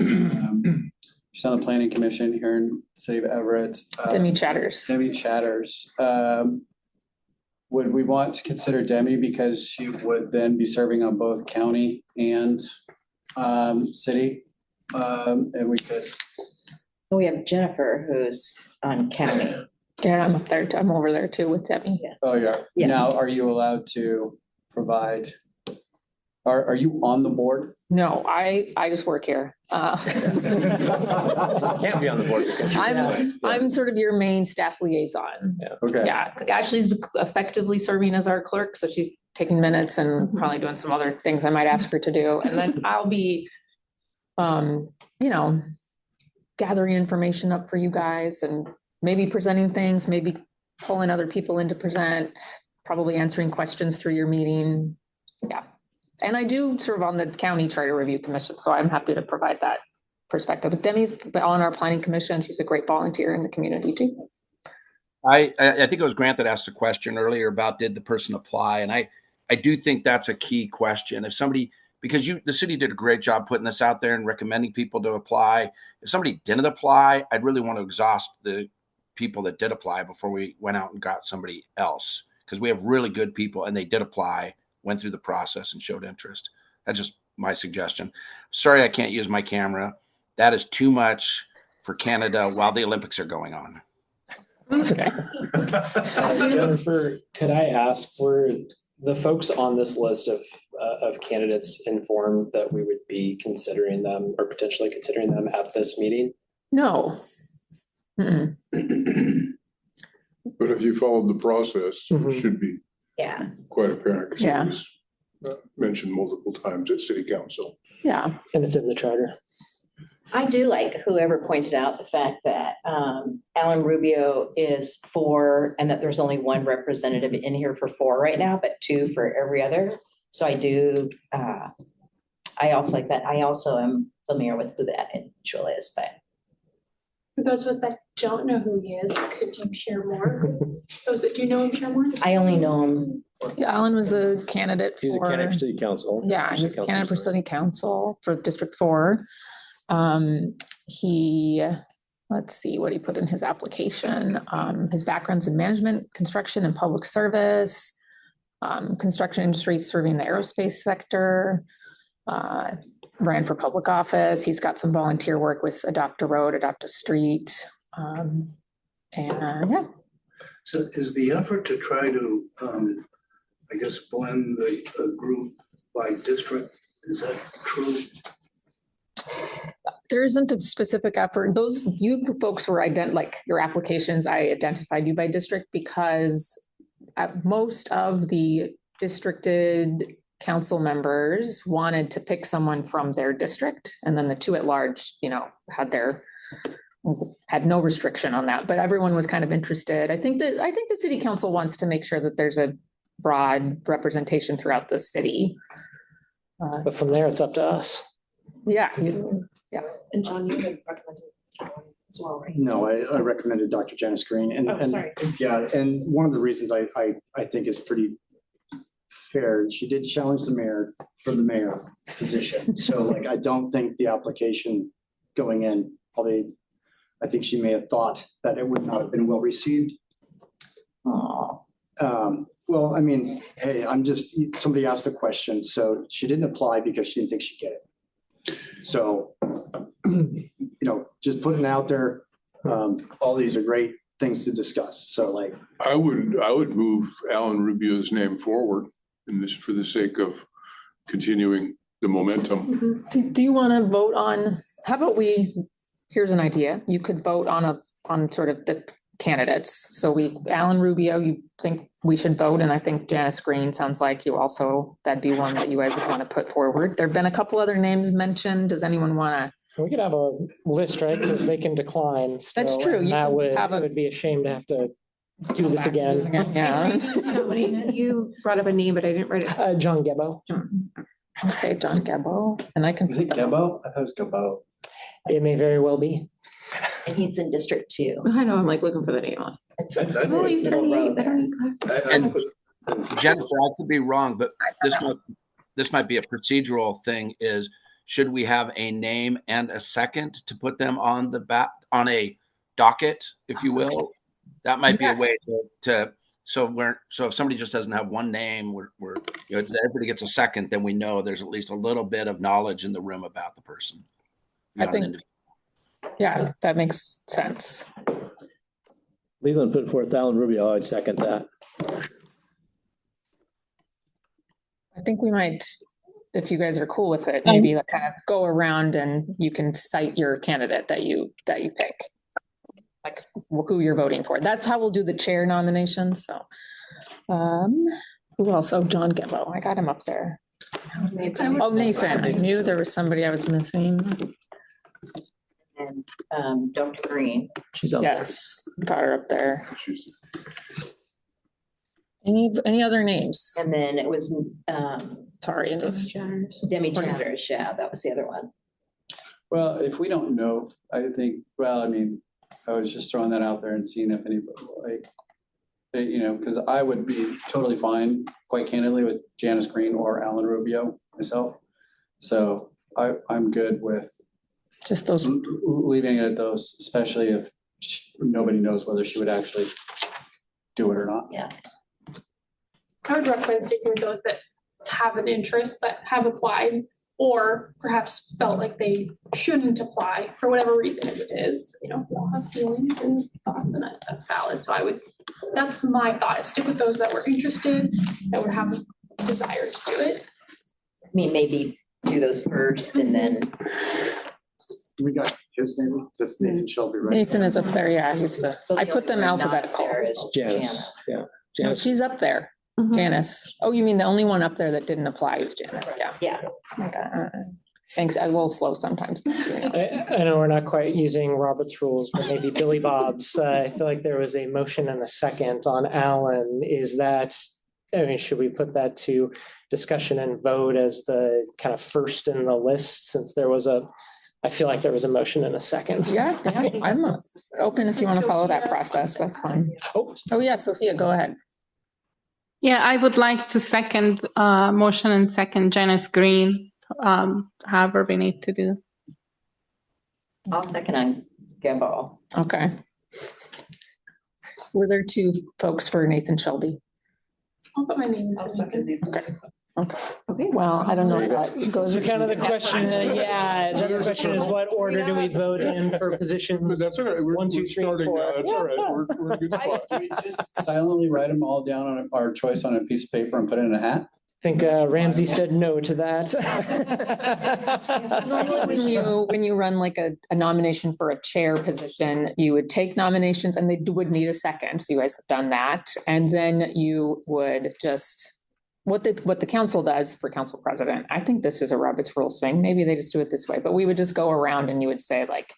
She's on the Planning Commission here in the city of Everett. Demi Chatters. Demi Chatters. Would we want to consider Demi because she would then be serving on both county and city? And we could. We have Jennifer who's on county. Yeah, I'm up there. I'm over there too with Demi. Yeah. Oh, yeah. Yeah. Now, are you allowed to provide, are you on the board? No, I just work here. Can't be on the board. I'm sort of your main staff liaison. Okay. Yeah, Ashley's effectively serving as our clerk, so she's taking minutes and probably doing some other things I might ask her to do. And then I'll be, gathering information up for you guys and maybe presenting things, maybe pulling other people in to present, probably answering questions through your meeting. Yeah. And I do serve on the County Charter Review Commission, so I'm happy to provide that perspective. But Demi's on our Planning Commission. She's a great volunteer in the community too. I think it was Grant that asked a question earlier about did the person apply? And I do think that's a key question. If somebody, because the city did a great job putting this out there and recommending people to apply. If somebody didn't apply, I'd really want to exhaust the people that did apply before we went out and got somebody else. Because we have really good people and they did apply, went through the process and showed interest. That's just my suggestion. Sorry, I can't use my camera. That is too much for Canada while the Olympics are going on. Okay. Jennifer, could I ask, were the folks on this list of candidates informed that we would be considering them or potentially considering them at this meeting? No. Mm-mm. But if you followed the process, it should be quite apparent. 'Cause it was mentioned multiple times at city council. Yeah. And it's in the charter. I do like whoever pointed out the fact that Alan Rubio is 4 and that there's only 1 representative in here for 4 right now, but 2 for every other. So I do, I also like that. I also am familiar with who that individual is, but. For those of us that don't know who he is, could you share more? Those that do know him, share more? I only know him. Yeah, Alan was a candidate for. He's a candidate for city council. Yeah, he's a candidate for city council for District 4. Let's see what he put in his application. His background's in management, construction, and public service, construction industry serving the aerospace sector, ran for public office. He's got some volunteer work with Adopt a Road, Adopt a Street. Yeah. So is the effort to try to, blend the group by district, is that true? There isn't a specific effort. You folks were your applications, I identified you by district because at most of the districted council members wanted to pick someone from their district, and then the two at large, had no restriction on that, but everyone was kind of interested. I think the city council wants to make sure that there's a broad representation throughout the city. But from there, it's up to us. Yeah. And John, you had recommended Alan as well, right? No, I recommended Dr. Janice Green and, sorry. yeah, and one of the reasons I think is pretty fair, she did challenge the mayor for the mayor position. So like, I don't think the application going in, probably, I think she may have thought that it would not have been well received. Well, I mean, hey, somebody asked a question, so she didn't apply because she didn't think she'd get it. So, just putting it out there, all these are great things to discuss. So like, I would move Alan Rubio's name forward in this for the sake of continuing the momentum. Do you want to vote on, how about here's an idea. You could vote on sort of the candidates. So Alan Rubio, you think we should vote, and I think Janice Green sounds like that'd be one that you guys would want to put forward. There've been a couple other names mentioned. Does anyone want to? We could have a list, right? Because they can decline. That's true. It would be a shame to have to do this again. Yeah. You brought up a name, but I didn't write it. John Gebbo. Okay, John Gebbo. And I can. Is it Gebbo? I thought it was Gebbo. It may very well be. And he's in District 2. I know, I'm like looking for the name on. It's Oh, you middle road there. And Jennifer, I could be wrong, but this might be a procedural thing. Should we have a name and a second to put them on a docket, if you will? That might be a way so if somebody just doesn't have one name, everybody gets a second, then we know there's at least a little bit of knowledge in the room about the person. I think, yeah, that makes sense. Leland put forth Alan Rubio. I'd second that. I think we might, if you guys are cool with it, maybe kind of go around and you can cite your candidate that you pick, like who you're voting for. That's how we'll do the chair nominations. So, who else? Oh, John Gebbo. I got him up there. Oh, Nathan. I knew there was somebody I was missing. And Dr. Green. She's up. Yes, got her up there. Any other names? And then it was sorry, Demi Chatters. Yeah, that was the other one. Well, if we don't know, I think, I was just throwing that out there and seeing if anybody because I would be totally fine, quite candidly, with Janice Green or Alan Rubio myself. So I'm good with just those, leaving it at those, especially if nobody knows whether she would actually do it or not. Yeah. I would recommend sticking with those that have an interest, that have applied, or perhaps felt like they shouldn't apply for whatever reason it is. We all have feelings and thoughts, and that's valid. So that's my thought, is stick with those that were interested, that would have a desire to do it. Maybe do those first and then. We got his name, that's Nathan Shelby, right? Nathan is up there. Yeah, I put them alphabetical. Janice. Yeah. No, she's up there. Janice. Oh, you mean the only one up there that didn't apply is Janice? Yeah. Yeah. Okay. Thanks. I'm a little slow sometimes. I know we're not quite using Robert's rules, but maybe Billy Bob's. I feel like there was a motion and a second on Alan. Should we put that to discussion and vote as the kind of first in the list, since I feel like there was a motion and a second. Yeah, I'm open if you want to follow that process. That's fine. Oh yeah, Sophia, go ahead. Yeah, I would like to second motion and second Janice Green, however we need to do. I'll second on Gebbo. Okay. Were there two folks for Nathan Shelby? I'll put my name in. Okay. Okay. Well, I don't know if that goes. So kind of the question, the other question is, what order do we vote in for positions? That's all right. We're 1, 2, 3, 4. That's all right. We're in a good spot. Can we just silently write them all down on our choice on a piece of paper and put it in a hat? I think Ramsey said no to that. Normally when you run like a nomination for a chair position, you would take nominations and they would need a second. So you guys have done that. And then you would just what the council does for council president, I think this is a Robert's Rules thing. Maybe they just do it this way, but we would just go around and you would say like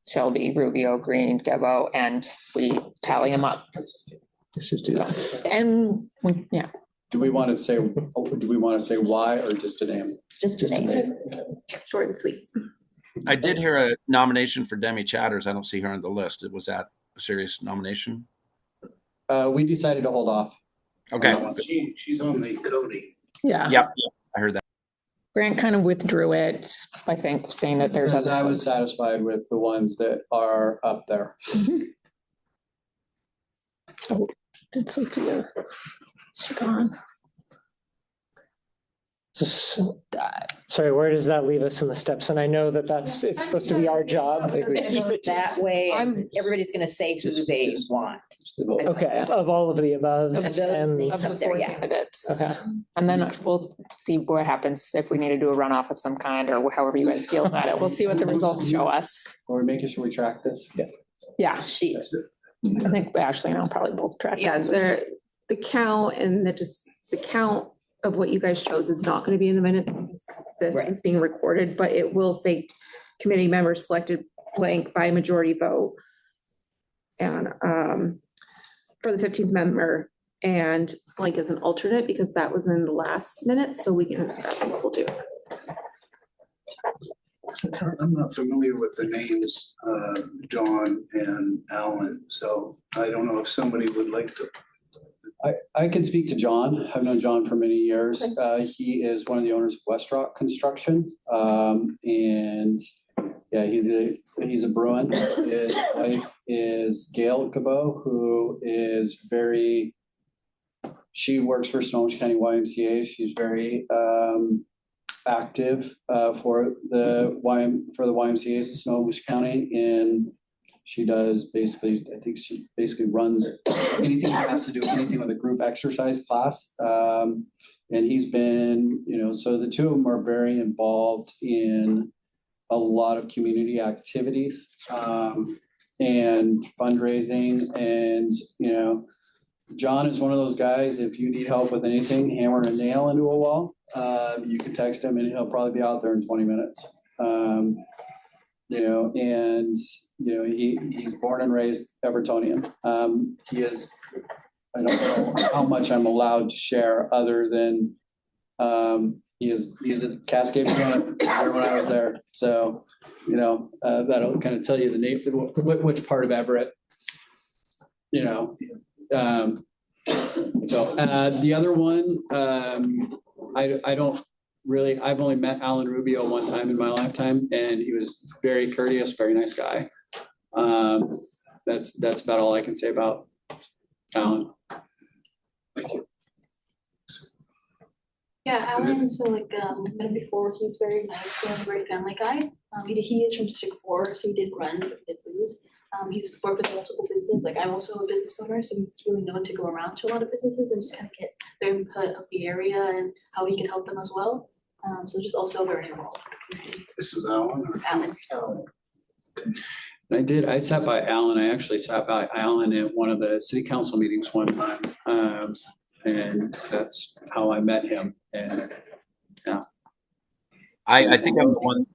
Shelby, Rubio, Green, Gebo, and we tally them up. Let's just do that. And yeah. Do we want to say why or just a name? Just a name. Short and sweet. I did hear a nomination for Demi Chatters. I don't see her on the list. Was that a serious nomination? We decided to hold off. Okay. She's on the Cody. Yeah. Yep. I heard that. Grant kind of withdrew it, I think, saying that there's Because other. I was satisfied with the ones that are up there. Oh, did Sophia? She gone. Sorry, where does that leave us in the steps? And I know that it's supposed to be our job. That way, everybody's gonna say who they want. Okay, of all of the above. Of those and- names. Of the Up there, four yeah. candidates. Okay. And then we'll see what happens if we need to do a runoff of some kind or however you guys feel about it. We'll see what the results show us. Are we making sure we track this? Yeah. Yeah, She, I think Ashley and I'll probably both track. Yeah, that. the count and the count of what you guys chose is not gonna be in the minutes. This Right. is being recorded, but it will say committee members selected blank by majority vote. And for the 15th member and blank as an alternate because that was in the last minute, so that's what we'll do. I'm not familiar with the names, John and Alan, so I don't know if somebody would like to. I can speak to John. I've known John for many years. He is one of the owners of West Rock Construction. And yeah, he's a Bruin. His wife is Gail Cabot, who is she works for Snohomish County YMCA. She's very active for the YMCA's in Snohomish County. And she does she basically runs anything that has to do with anything with a group exercise class. And he's been, so the two of them are very involved in a lot of community activities and fundraising. And, John is one of those guys, if you need help with anything, hammer a nail into a wall, you can text him and he'll probably be out there in 20 minutes. He's born and raised Evertonian. I don't know how much I'm allowed to share other than he's a Cascade fan when I was there. So, that'll kind of tell you the name, which part of Everett, the other one, I don't really, I've only met Alan Rubio one time in my lifetime and he was very courteous, very nice guy. That's about all I can say about Alan. Yeah, Alan, so like, met him before, he's very nice, he's a great family guy. He is from District 4, so he did run, but he did lose. He's worked with multiple businesses, like I'm also a business owner, so he's really known to go around to a lot of businesses and just kind of get their input of the area and how we can help them as well. So just also very involved. This is Alan? Alan. I sat by Alan. I actually sat by Alan at one of the city council meetings one time. And that's how I met him. And yeah. I think I'm the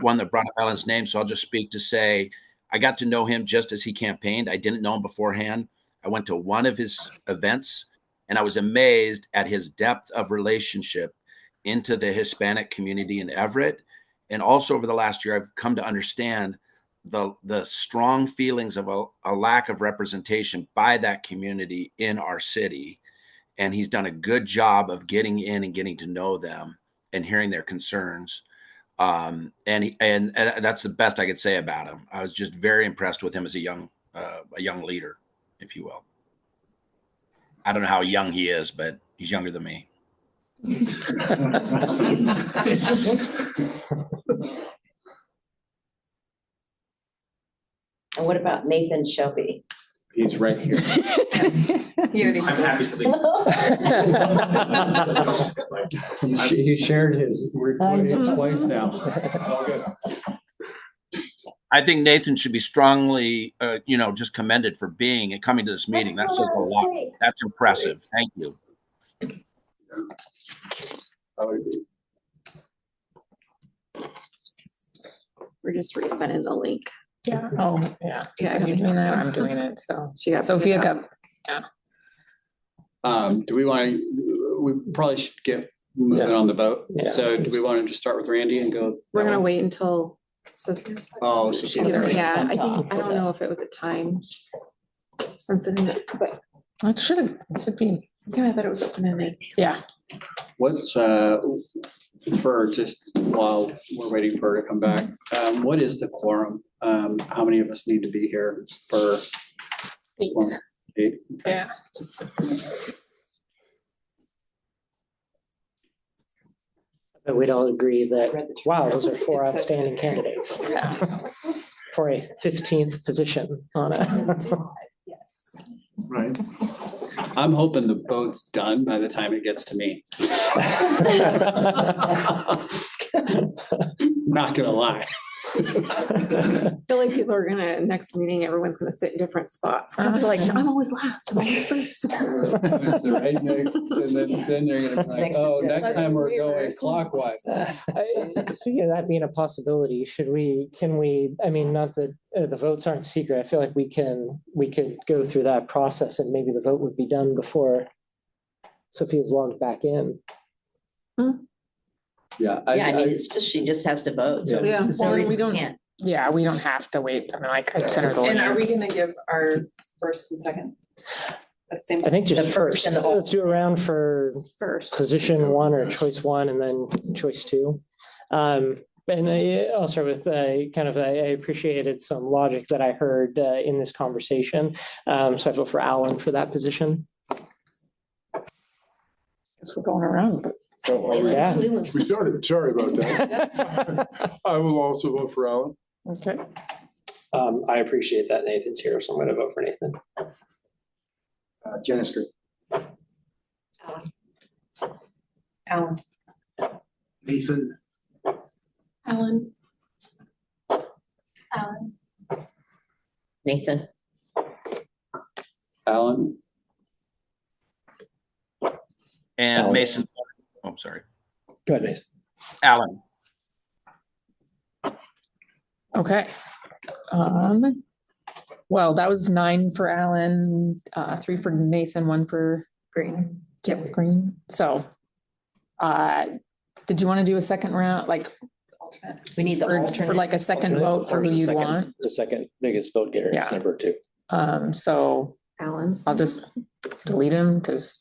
one that brought up Alan's name. So I'll just speak to say, I got to know him just as he campaigned. I didn't know him beforehand. I went to one of his events and I was amazed at his depth of relationship into the Hispanic community in Everett. And also over the last year, I've come to understand the strong feelings of a lack of representation by that community in our city. And he's done a good job of getting in and getting to know them and hearing their concerns. And that's the best I could say about him. I was just very impressed with him as a young leader, if you will. I don't know how young he is, but he's younger than me. and what about Nathan Shelby? He's right here. I'm happy to leave. He shared his report twice now. It's all good. I think Nathan should be strongly, just commended for being and coming to this meeting. That says a lot. That's impressive. Thank you. I would agree. We're just resending the link. Yeah, oh, yeah. Yeah, I Are got you it. doing that? I'm doing it, so. She got. Sophia got, Do we want to, we probably should get moving on the vote. Yeah. So do we want to just start with Randy and go? We're gonna wait until Sophia's. Oh, so. Yeah, I don't know if it was a time sensitive, but it should be. yeah, I thought it was open-ended. Yeah. What's, for just while we're waiting for her to come back, what is the quorum? How many of us need to be here for? 8. 8? Yeah. But we'd all agree that, wow, those are 4 outstanding candidates for a 15th position on a. Right. I'm hoping the vote's done by the time it gets to me. Not gonna lie. I feel like people are gonna, next meeting, everyone's gonna sit in different spots, because they're like, I'm always last, I'm always first. Right next, and then they're gonna be like, oh, next time we're going clockwise. Speaking of that being a possibility, can we, I mean, not that the votes aren't secret, I feel like we could go through that process and maybe the vote would be done before Sophia's logged back in. Yeah. I mean, it's just, she just has to vote. So Yeah, there's no well, reason we don't, can't. yeah, we don't have to wait. I mean, like, I sent her the And are we link. gonna give our first and second? That same. I think just The first first, and the let's do a round for First. position 1 or choice 1 and then choice 2. And I'll start with I appreciated some logic that I heard in this conversation. So I vote for Alan for that position. Guess we're going around, but. Yeah. We started, sorry about that. I will also vote for Alan. Okay. I appreciate that Nathan's here, so I'm gonna vote for Nathan. Janice Green. Alan. Nathan. Alan. Alan. Nathan. Alan. And Alan. Mason. Oh, sorry. Go ahead, Mason. Alan. Okay. Well, that was 9 for Alan, 3 for Nathan, 1 for Green. Jim Green. So, did you want to do a second round, like, We need the for alternate. like a second vote for who you'd want? The second biggest vote getter, Yeah. number 2. So Alan. I'll just delete him because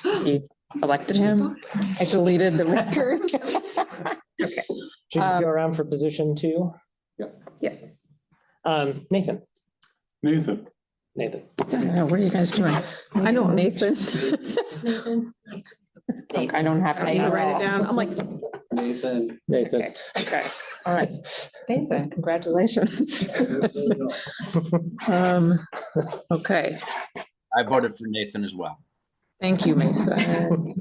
he elected him. I deleted the record. Okay. Should we go around for position 2? Yeah. Nathan. Nathan. Nathan. I don't know, what are you guys doing? I know Nathan. I don't have I need to write it down. I'm like, Nathan. Okay, okay, all right. Nathan, congratulations. Okay, I voted for Nathan as well. thank you, Mason.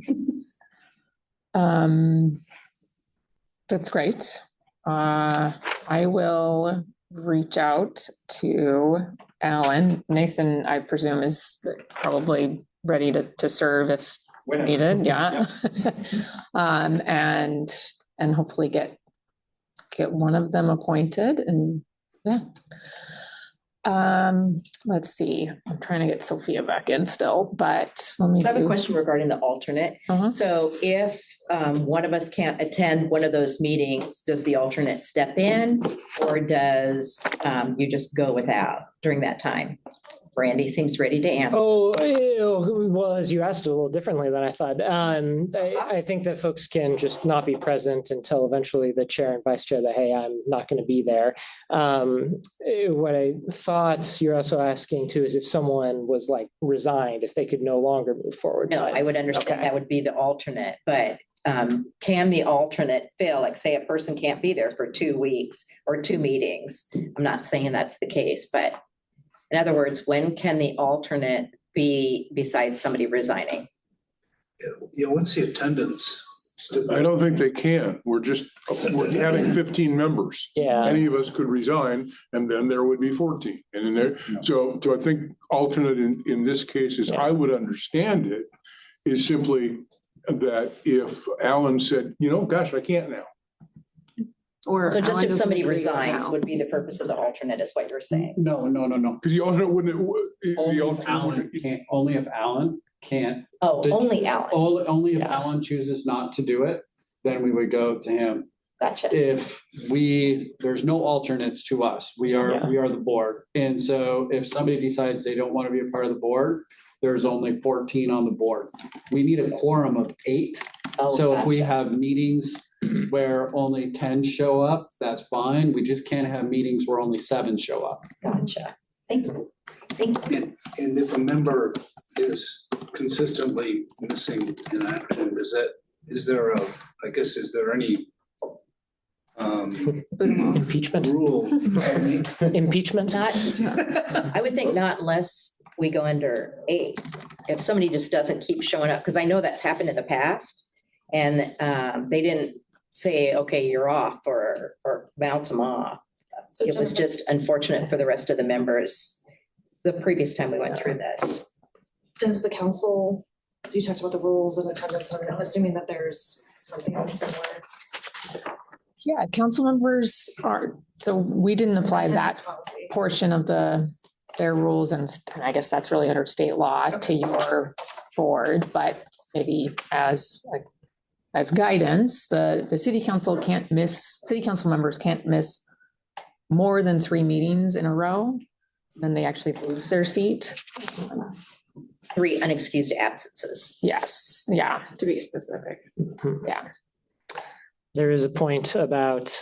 That's great. I will reach out to Alan. Nathan, I presume, is probably ready to serve if needed, yeah. And hopefully get one of them appointed and, yeah. Let's see, I'm trying to get Sophia back in still, but let me. So I have a question regarding the alternate. So if one of us can't attend one of those meetings, does the alternate step in? Or does you just go without during that time? Brandy seems ready to answer. Well, as you asked it a little differently than I thought. I think that folks can just not be present until eventually the chair and vice chair that, hey, I'm not going to be there. What I thought you're also asking too is if someone was like resigned, if they could no longer move forward. No, I would understand that would be the alternate, but can the alternate fill, like say a person can't be there for 2 weeks or 2 meetings? I'm not saying that's the case, but in other words, when can the alternate be besides somebody resigning? Yeah, what's the attendance? I don't think they can. We're having 15 members. Yeah. Any of us could resign and then there would be 14. And in there, so I think alternate in this case, as I would understand it, is simply that if Alan said, you know, gosh, I can't now. So just Alan if doesn't somebody agree right resigns now. would be the purpose of the alternate is what you're saying. No. Because the alternate wouldn't. the Only if alternate Alan wouldn't- can't, only if Alan can't. Oh, Did- only Alan. Only if Alan chooses not to do it, then we would go to him. Gotcha. If there's no alternates to us, we are the board. And so if somebody decides they don't want to be a part of the board, there's only 14 on the board. We need a quorum of 8. So if we have meetings where only 10 show up, that's fine. We just can't have meetings where only 7 show up. Gotcha. Thank you. Thank you. And if a member is consistently missing in action, is there any Impeachment. rule? Impeachment. I would think not unless we go under 8. If somebody just doesn't keep showing up, because I know that's happened in the past and they didn't say, okay, you're off or bounce them off. So It was just unfortunate for the rest of the members the previous time we went through this. Does the council, you talked about the rules and attendance, I'm assuming that there's something else similar. Yeah, council members are, so we didn't apply that portion of their rules, and I guess that's really under state law to your board, but maybe as guidance, the city council members can't miss more than 3 meetings in a row, then they actually lose their seat. 3 unexcused absences. Yes, yeah. To be specific. Yeah. There is a point about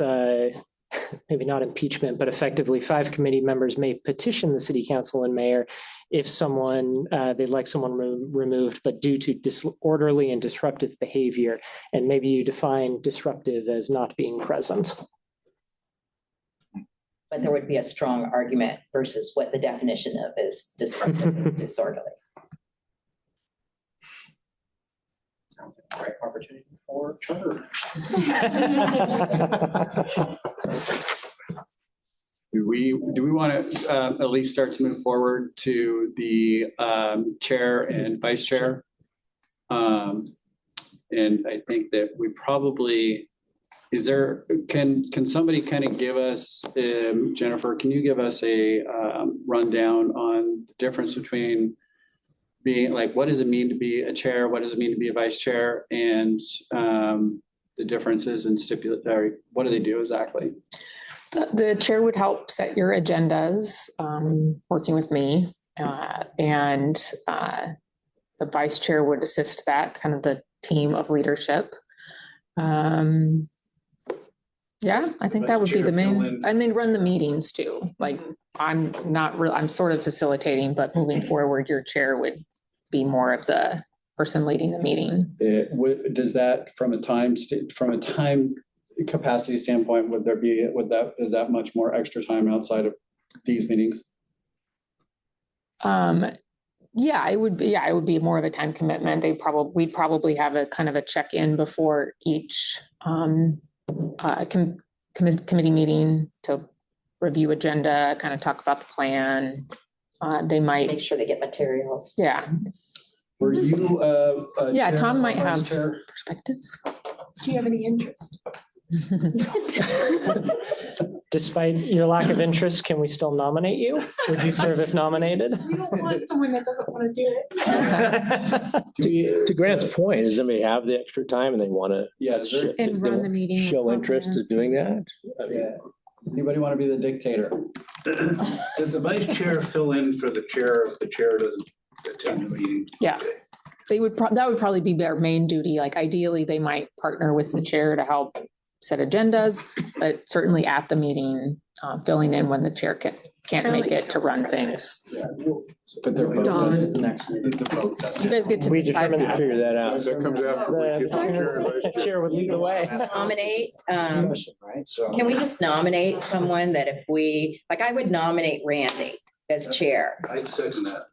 maybe not impeachment, but effectively 5 committee members may petition the city council and mayor if they'd like someone removed, but due to disorderly and disruptive behavior. And maybe you define disruptive as not being present. But there would be a strong argument versus what the definition of is disruptive and disorderly. Sounds like a great opportunity for charter. Do we want to at least start to move forward to the chair and vice chair? And I think that we probably, can somebody kind of give us, Jennifer, can you give us a rundown on the difference between being like, what does it mean to be a chair? What does it mean to be a vice chair? And the differences in what do they do exactly? The chair would help set your agendas, working with me, and the vice chair would assist that, kind of the team of leadership. Yeah, I think that would be the main, and then run the meetings too. Like I'm sort of facilitating, but moving forward, your chair would be more of the person leading the meeting. Does that from a time capacity standpoint, is that much more extra time outside of these meetings? Yeah, it would be more of a time commitment. We'd probably have a kind of a check-in before each committee meeting to review agenda, kind of talk about the plan. They might make sure they get materials. Yeah. Were you? Yeah, chair Tom or might vice have chair? perspectives. Do you have any interest? Despite your lack of interest, can we still nominate you? Would you serve if nominated? You don't want someone that doesn't want to do it. To Grant's point, does somebody have the extra time and they want to And run the meeting. show interest in doing that? I mean, Does anybody want to be the dictator? Does the vice chair fill in for the chair if the chair doesn't attend the meeting? Yeah. That would probably be their main duty. Like ideally, they might partner with the chair to help set agendas, but certainly at the meeting, filling in when the chair can't make it to run things. But the vote Dawn. is the next meeting. The vote doesn't. You guys get to We decide determined to that. figure that out. That comes after we get the chair and vice chair. Chair would lead the way. Nominate, Right, so. can we just nominate someone that if I would nominate Randy as chair. I second that.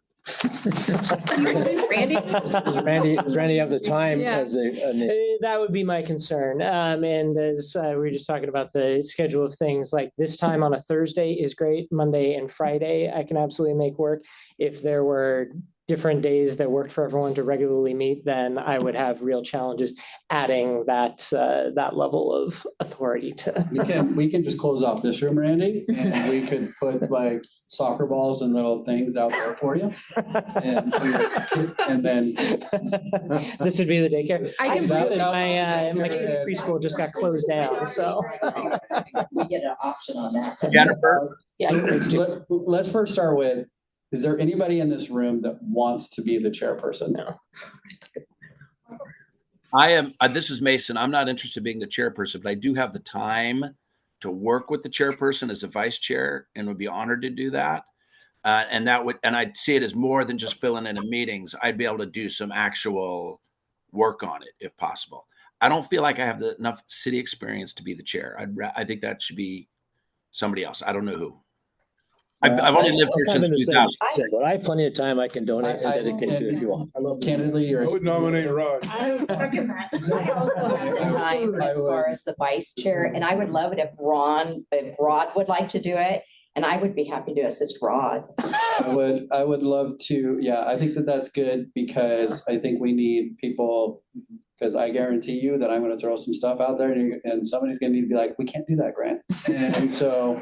Randy? Does Randy have the time as That would be my concern. And as we were just talking about the schedule of things, like this time on a Thursday is great. Monday and Friday, I can absolutely make work. If there were different days that worked for everyone to regularly meet, then I would have real challenges adding that level of authority to. We can just close off this room, Randy, and we could put like soccer balls and little things out there for you. And then this would be the daycare. I can my kid's preschool just got closed down, so. We get an option on that. Jennifer? So let's first start with, is there anybody in this room that wants to be the chairperson now? I am, this is Mason. I'm not interested in being the chairperson, but I do have the time to work with the chairperson as a vice chair and would be honored to do that. And I'd see it as more than just filling in meetings. I'd be able to do some actual work on it if possible. I don't feel like I have enough city experience to be the chair. I think that should be somebody else. I don't know who. I've only lived here since 2006. But I have plenty of time I can donate and dedicate to if you want. Candidly, I would nominate Rod. I would second that. I also have the time as far as the vice chair, and I would love it if Rod would like to do it, and I would be happy to assist Rod. I would love to, yeah, I think that's good because I think we need people, because I guarantee you that I'm going to throw some stuff out there and somebody's going to need to be like, we can't do that, Grant. And so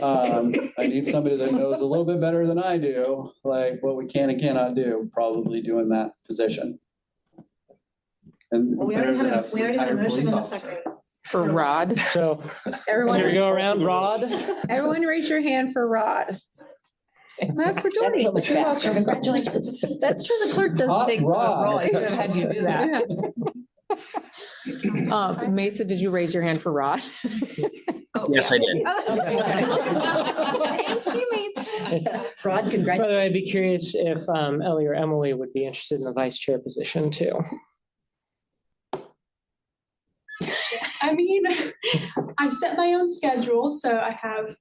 I need somebody that knows a little bit better than I do, like what we can and cannot do, probably doing that position. And We already had a motion in a second. For Rod. So Everyone, here we go around, Rod. everyone raise your hand for Rod. That's for Jody. That's so much faster. Congratulations. That's true, the clerk does Hot take. Rod. I could have had you do that. Mesa, did you raise your hand for Rod? Yes, I did. Thank you, Mason. Rod, By congratulations. the way, I'd be curious if Ellie or Emily would be interested in the vice chair position too. I mean, I set my own schedule, so I have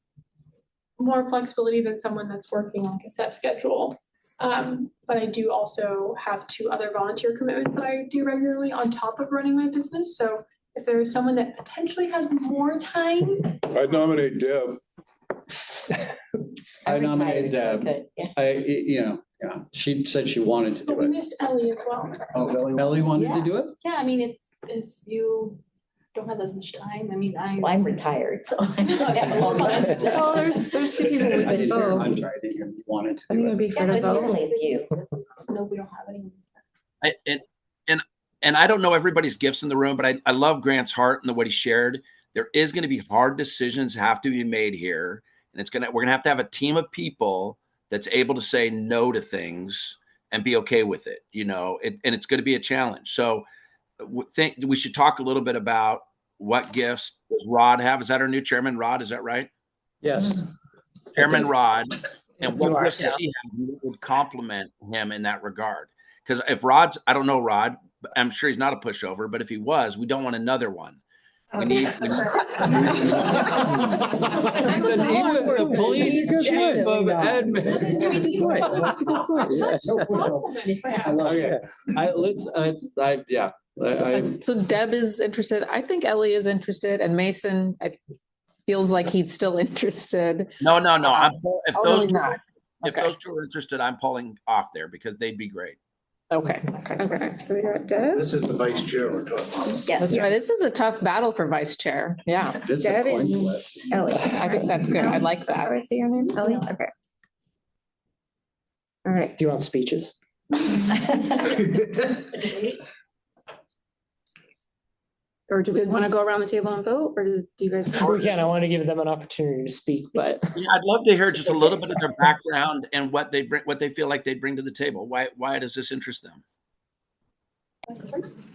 more flexibility than someone that's working like a set schedule. But I do also have 2 other volunteer commitments that I do regularly on top of running my business. So if there is someone that potentially has more time. I'd nominate Deb. I nominate Deb. Yeah. Yeah, she said she wanted to But do we it. missed Ellie as well. Ellie wanted to do it? Yeah, I mean, if you don't have as much time, I mean, Well, I'm retired, so. Well, there's 2 people we can vote. I'm sorry, I didn't hear you wanted to I do think it. it'd be fair to Yeah, vote. certainly if you. No, we don't have any. And I don't know everybody's gifts in the room, but I love Grant's heart and what he shared. There is going to be hard decisions have to be made here. And we're going to have a team of people that's able to say no to things and be okay with it, and it's going to be a challenge. So we should talk a little bit about what gifts does Rod have? Is that our new chairman, Rod? Is that right? Yes. Chairman Rod, and what You are, gifts does he have that would complement him in that regard? Because if I don't know Rod, I'm sure he's not a pushover, but if he was, we don't want another one. We need. So Deb is interested. I think Ellie is interested, and Mason feels like he's still interested. No. If those he's not. if those 2 are interested, I'm pulling off there because they'd be great. Okay. So we got Deb. This is the vice chair we're talking about. Yes. That's right. This is a tough battle for vice chair. Yeah, This is a Deb coin and flip. Ellie. I think that's good. I like That's how that. I say your name? Ellie? Okay. All right. Do you want speeches? Or do we want to go around the table and vote, or do you guys? We can. I want to give them an opportunity to speak, but. Yeah, I'd love to hear just a little bit of their background and what they bring, what they feel like they bring to the table. Why does this interest them?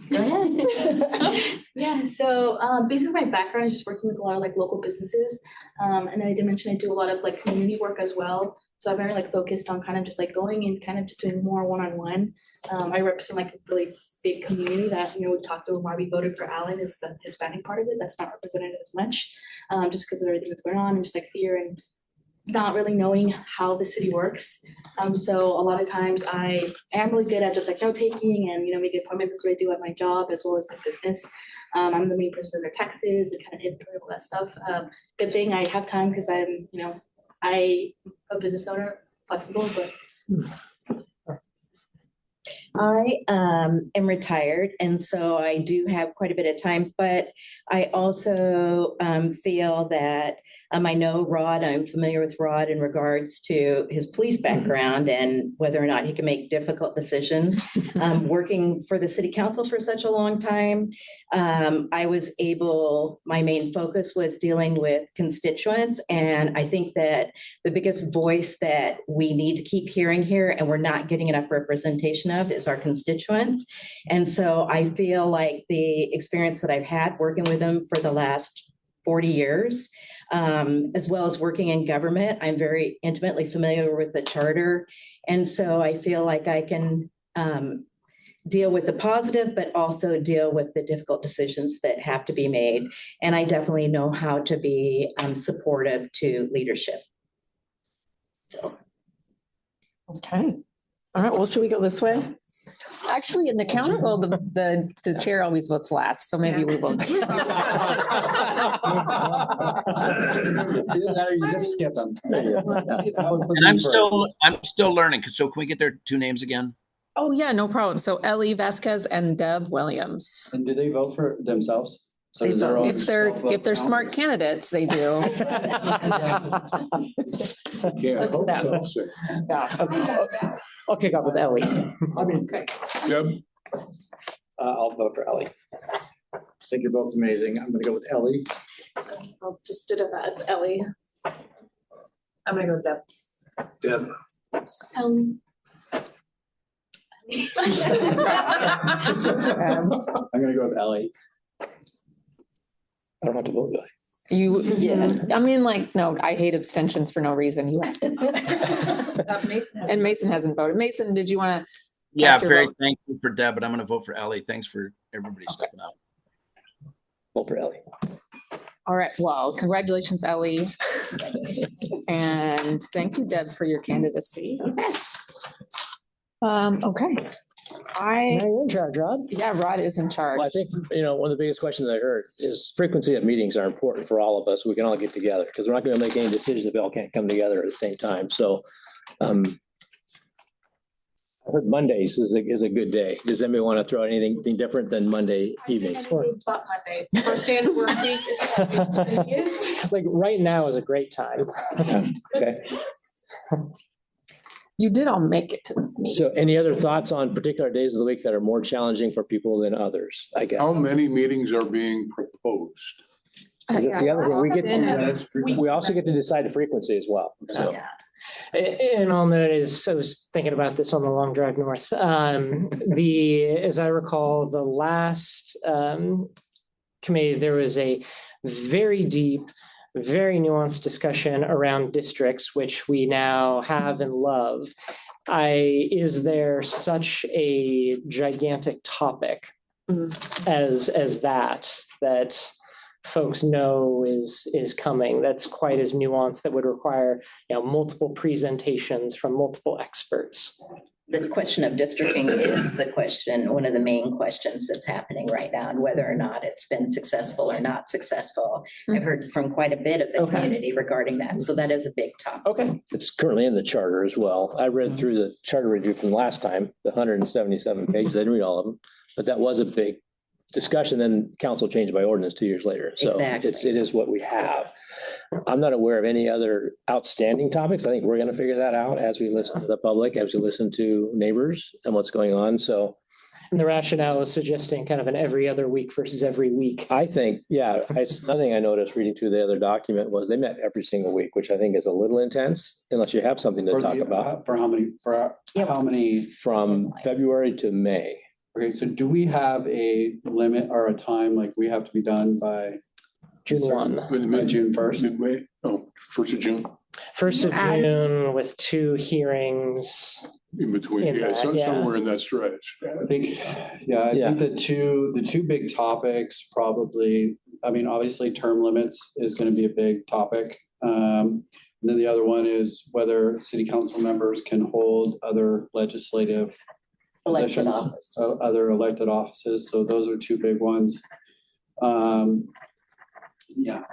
Go ahead. Yeah, so basically my background is just working with a lot of like local businesses. And then I did mention I do a lot of like community work as well. So I'm very like focused on kind of just like going and kind of just doing more one-on-one. I represent like a really big community that, we talked over why we voted for Alan is the Hispanic part of it. That's not represented as much, just because of everything that's going on and just like fear and not really knowing how the city works. So a lot of times I am really good at just like note taking and, making appointments. That's what I do at my job as well as my business. I'm the main person in their taxes and kind of inventory, all that stuff. Good thing I have time because I'm a business owner, flexible, but I am retired, and so I do have quite a bit of time, but I also feel that I know Rod, I'm familiar with Rod in regards to his police background and whether or not he can make difficult decisions. Working for the city council for such a long time, I was able, my main focus was dealing with constituents, and I think that the biggest voice that we need to keep hearing here, and we're not getting enough representation of, is our constituents. And so I feel like the experience that I've had working with them for the last 40 years, as well as working in government, I'm very intimately familiar with the charter. And so I feel like I can deal with the positive, but also deal with the difficult decisions that have to be made. And I definitely know how to be supportive to leadership. So. Okay. All right, well, should we go this way? Actually, in the council, the chair always votes last, so maybe we won't. Either that or you just skip them. And I'm still learning. So can we get their two names again? Oh, yeah, no problem. So Ellie Vasquez and Deb Williams. And do they vote for themselves? So They is their vote. own If they're self-vote smart candidates, they do. Yeah, I hope them. so. Yeah, I'll kick off with Ellie. I mean, Deb? I'll vote for Ellie. I think you're both amazing. I'm gonna go with Ellie. I'll just did that, Ellie. I'm gonna go with Deb. Deb. Um, I'm gonna go with Ellie. I don't have to vote, do I? I mean, like, no, I hate abstentions for no reason. You have to. And Mason hasn't voted. Mason, did you want to? Yeah, very thankful for Deb, but I'm going to vote for Ellie. Thanks for everybody stepping up. Vote for Ellie. All right, well, congratulations, Ellie. And thank you, Deb, for your candidacy. Okay. Now you're in charge, Rod. Yeah, Rod is in charge. Well, I think, one of the biggest questions I heard is frequency of meetings are important for all of us. We can all get together because we're not going to make any decisions if we all can't come together at the same time. So I heard Mondays is a good day. Does anybody want to throw anything different than Monday evenings? But Monday, first day of the work week is Like right now is a great time. Okay. You did all make it to this meeting. So any other thoughts on particular days of the week that are more challenging for people than others, I guess? How many meetings are being proposed? 'Cause it's the other thing, we also get to decide the frequency as well, so. And on that is, I was thinking about this on the long drive north. As I recall, the last committee, there was a very deep, very nuanced discussion around districts, which we now have and love. Is there such a gigantic topic as that folks know is coming, that's quite as nuanced, that would require multiple presentations from multiple experts? The question of districting is one of the main questions that's happening right now, and whether or not it's been successful or not successful. I've heard from quite a bit of the community regarding that. So that is a big topic. Okay. It's currently in the charter as well. I read through the charter review from last time, the 177 pages. I didn't read all of them, but that was a big discussion. Then council changed by ordinance 2 years later. So Exactly. it is what we have. I'm not aware of any other outstanding topics. I think we're going to figure that out as we listen to the public, as we listen to neighbors and what's going on. So. And the rationale is suggesting kind of an every other week versus every week. I think, another thing I noticed reading through the other document was they met every single week, which I think is a little intense, unless you have something to talk about. For how many? From February to May. Okay, so do we have a limit or a time, like we have to be done by June 1? By June 1st? Midway? Oh, 1st of June. 1st of June with 2 hearings. In between, somewhere in that stretch. I think the two big topics probably, obviously term limits is going to be a big topic. And then the other one is whether city council members can hold other legislative positions, other elected offices. So those are 2 big ones.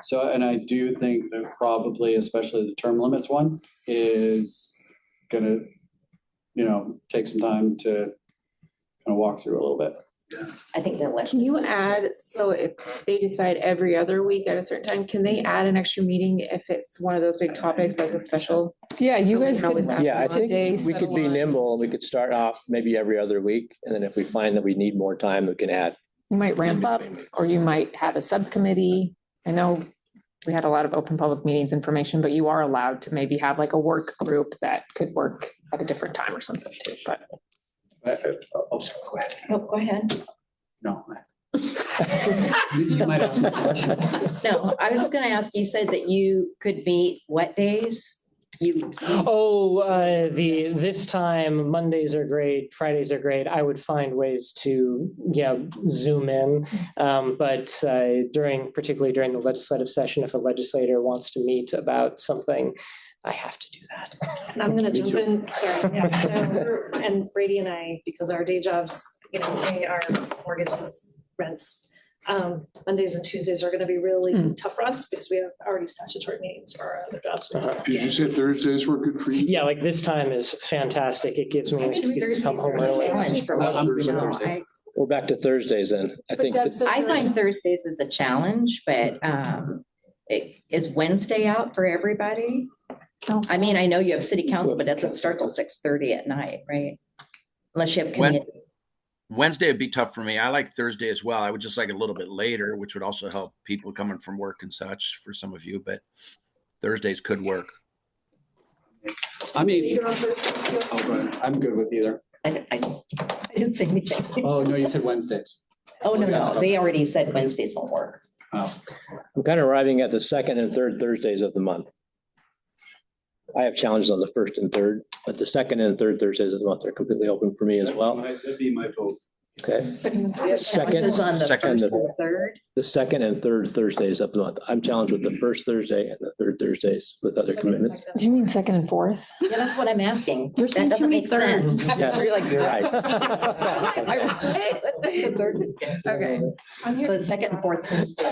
So, and I do think that probably, especially the term limits one, is gonna, take some time to kind of walk through a little bit. I think they'll let. Can you add, so if they decide every other week at a certain time, can they add an extra meeting if it's one of those big topics as a special? Yeah, you So we guys can always could. add Yeah, I think days we could be nimble and we could start off maybe every other week. And then if we find that we need more time, we can add. You might ramp up, or you might have a subcommittee. I know we had a lot of open public meetings information, but you are allowed to maybe have like a work group that could work at a different time or something too, but. Oh, go ahead. Oh, go ahead. No. You might ask a question. No, I was just gonna ask, you said that you could meet what days? This time, Mondays are great, Fridays are great. I would find ways to, zoom in. Particularly during the legislative session, if a legislator wants to meet about something, I have to do that. And I'm gonna jump in, sorry, yeah, so, and Brady and I, because our day jobs, pay our mortgages, rents. Mondays and Tuesdays are gonna be really tough for us because we have already statutory meetings for our other jobs. Did you say Thursdays were good for you? Yeah, like this time is fantastic. It gives me an excuse to come home early. We're back to Thursdays then. I think. I find Thursdays is a challenge, but is Wednesday out for everybody? I mean, I know you have city council, but it doesn't start till 6:30 at night, right? Unless you have community. Wednesday would be tough for me. I like Thursday as well. I would just like a little bit later, which would also help people coming from work and such for some of you, but Thursdays could work. I mean, I'm good with either. I didn't say anything. Oh, no, you said Wednesdays. Oh, no, they already said Wednesdays won't work. Oh. I'm kind of arriving at the second and third Thursdays of the month. I have challenges on the first and third, but the second and third Thursdays of the month are completely open for me as well. That'd be my vote. Okay. Challenges on the first and the third. The second and third Thursdays of the month. I'm challenged with the first Thursday and the third Thursdays with other commitments. Do you mean second and fourth? Yeah, that's what I'm asking. You're saying That doesn't make sense. Yes. You're like, You're right. hey, let's make the third. Okay. So the second and fourth Thursday.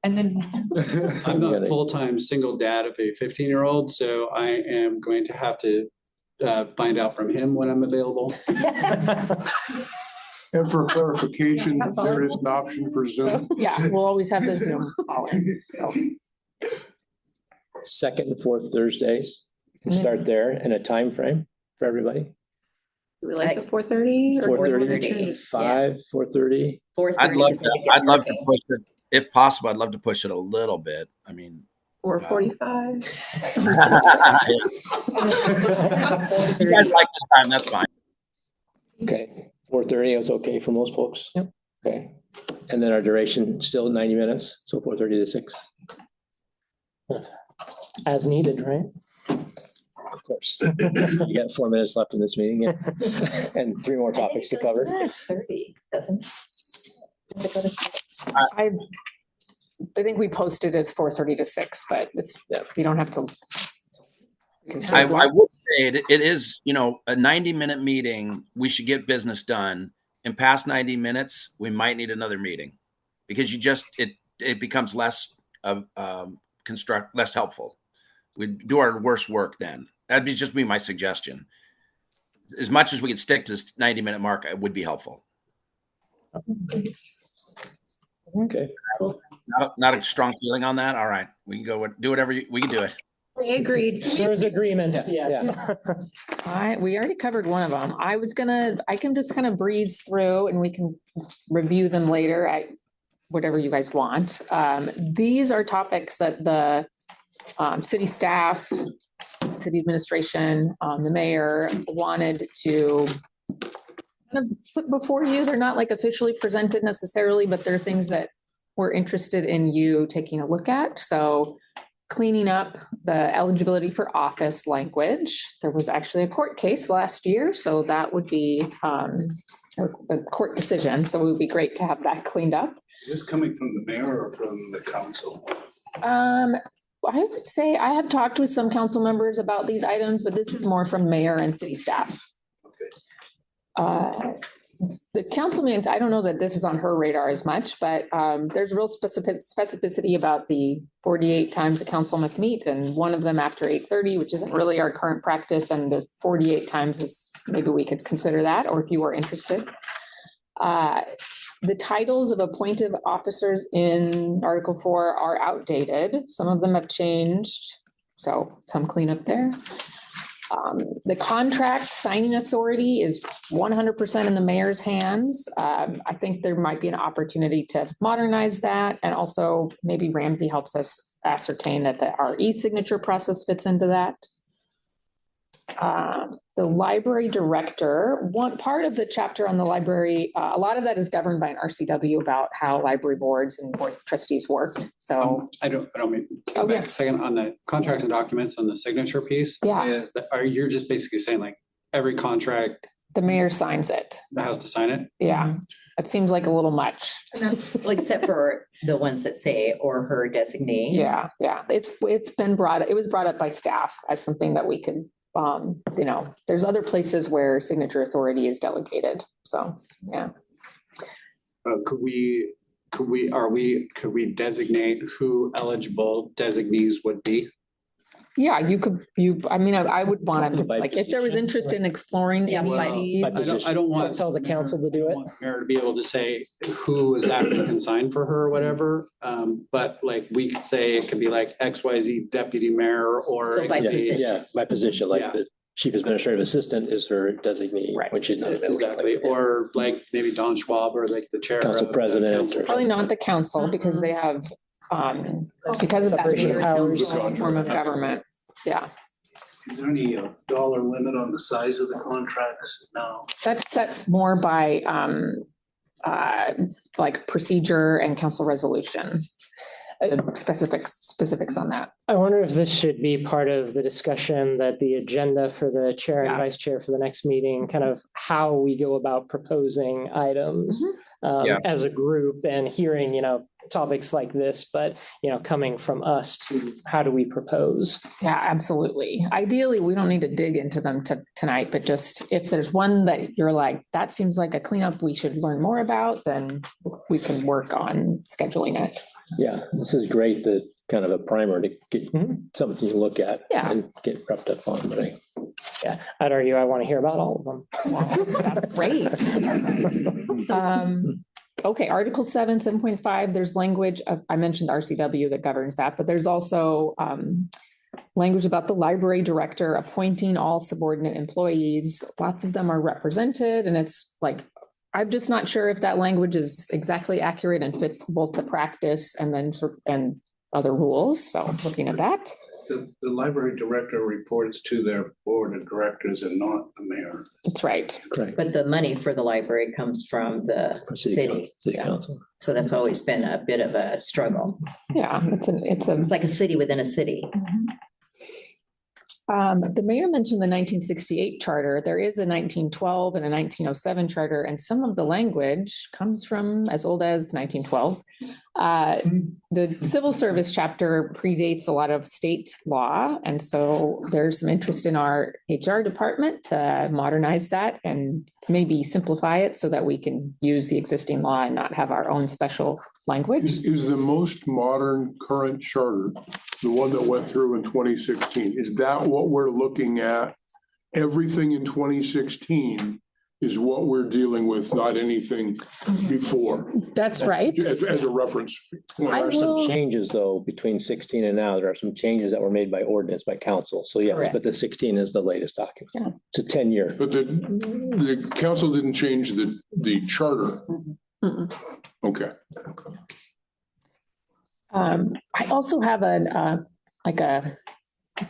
And then. I'm a full-time single dad of a 15-year-old, so I am going to have to find out from him when I'm available. And for clarification, there is an option for Zoom. Yeah, we'll always have the Zoom call in, so. Second and fourth Thursdays. We can start there and a time frame for everybody. Do we like the 4:30? 4:30, 5, 4:30. I'd love to push it, if possible, I'd love to push it a little bit. I mean. 4:45. You guys like this time, that's fine. Okay, 4:30 is okay for most folks? Yep. Okay, and then our duration still 90 minutes, so 4:30 to 6. As needed, right? Of course. You got 4 minutes left in this meeting, yeah. And 3 more topics to cover. 6:30, doesn't it? I think we posted as 4:30 to 6, but you don't have to. I would say it is, a 90-minute meeting, we should get business done. In past 90 minutes, we might need another meeting because it becomes less less helpful. We do our worst work then. That'd just be my suggestion. As much as we could stick to this 90-minute mark, it would be helpful. Okay, cool. Not a strong feeling on that. All right, we can go do whatever we can do it. We agreed. There's agreement. Yeah. We already covered one of them. I can just kind of breeze through and we can review them later. Whatever you guys want. These are topics that the city staff, city administration, the mayor wanted to kind of put before you. They're not like officially presented necessarily, but they're things that we're interested in you taking a look at. So cleaning up the eligibility for office language. There was actually a court case last year, so that would be a court decision. So it would be great to have that cleaned up. Is this coming from the mayor or from the council? I would say I have talked with some council members about these items, but this is more from mayor and city staff. the council meetings, I don't know that this is on her radar as much, but there's real specificity about the 48 times the council must meet, and one of them after 8:30, which isn't really our current practice, and there's 48 times is, maybe we could consider that, or if you are interested. The titles of appointed officers in Article 4 are outdated. Some of them have changed, so some cleanup there. The contract signing authority is 100% in the mayor's hands. I think there might be an opportunity to modernize that. And also maybe Ramsey helps us ascertain that our e-signature process fits into that. The library director, one part of the chapter on the library, a lot of that is governed by an RCW about how library boards and boards of trustees work. So I don't mean, go back a second on the contracts and documents on the signature piece. Yeah. Is that, you're just basically saying like every contract, the mayor signs it. the house to sign it? Yeah. It seems like a little much. Like, except for the ones that say or her designee. Yeah. It's been it was brought up by staff as something that we could, there's other places where signature authority is delegated. So, yeah. Could we designate who eligible designees would be? Yeah, I would want to, like, if there was interest in exploring any of these. I don't want tell the council to do it. Mayor to be able to say who is acting consigned for her or whatever. But like we could say it could be like XYZ deputy mayor or. So by position. Yeah, by position, like the chief administrative assistant is her designee, right, when she's not available. Exactly, or like maybe Don Schwab or like the chair. Council president. Probably not the council because they have, because of that Separation of powers. form of government. Yeah. Is there any dollar limit on the size of the contracts now? That's set more by like procedure and council resolution. Specifics on that. I wonder if this should be part of the discussion that the agenda for the chair and vice chair for the next meeting, kind of how we go about proposing items as a group and hearing, topics like this, but, coming from us to how do we propose? Yeah, absolutely. Ideally, we don't need to dig into them tonight, but just if there's one that you're like, that seems like a cleanup we should learn more about, then we can work on scheduling it. Yeah, this is great, the kind of a primer to get something to look at and get prepped up on. But I'd argue I want to hear about all of them. Great. Okay, Article 7, 7.5, there's language, I mentioned RCW that governs that, but there's also language about the library director appointing all subordinate employees. Lots of them are represented, and it's like, I'm just not sure if that language is exactly accurate and fits both the practice and then and other rules. So looking at that. The library director reports to their board of directors and not the mayor. That's right. Correct. But the money for the library comes from the city. City council. So that's always been a bit of a struggle. Yeah, it's like a city within a city. The mayor mentioned the 1968 charter. There is a 1912 and a 1907 charter, and some of the language comes from as old as 1912. The civil service chapter predates a lot of state law, and so there's some interest in our HR department to modernize that and maybe simplify it so that we can use the existing law and not have our own special language. Is the most modern current charter the one that went through in 2016? Is that what we're looking at? Everything in 2016 is what we're dealing with, not anything before. That's right. As a reference. There are some changes though, between 16 and now. There are some changes that were made by ordinance by council. So yes, Correct. But the 16 is the latest document. Yeah. It's a 10-year. But the council didn't change the charter. Okay. I also have a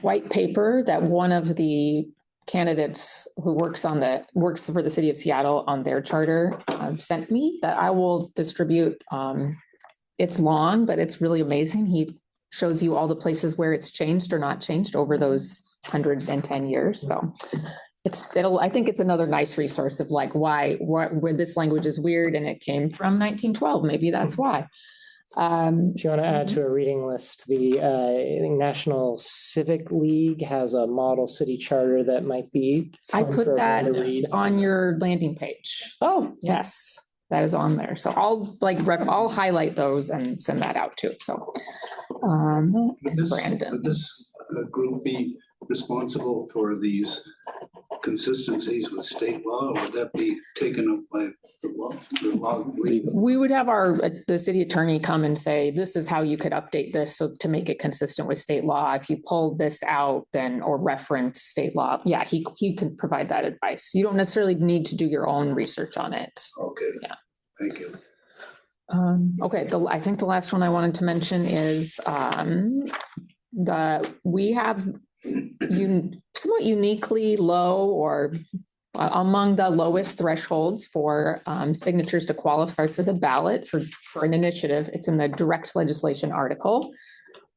white paper that one of the candidates who works for the city of Seattle on their charter sent me that I will distribute. It's long, but it's really amazing. He shows you all the places where it's changed or not changed over those 110 years. So I think it's another nice resource of like where this language is weird and it came from 1912. Maybe that's why. If you want to add to a reading list, the I think National Civic League has a model city charter that might be I fun put for that everyone to read. on your landing page. Oh, yes, that is on there. So I'll highlight those and send that out too. So, Brandon. Would this group be responsible for these consistencies with state law, or would that be taken up by the law? We would have the city attorney come and say, this is how you could update this so to make it consistent with state law. If you pull this out, then or reference state law, yeah, he could provide that advice. You don't necessarily need to do your own research on it. Okay. Yeah. Thank you. Okay, I think the last one I wanted to mention is we have somewhat uniquely low or among the lowest thresholds for signatures to qualify for the ballot for an initiative. It's in the direct legislation article.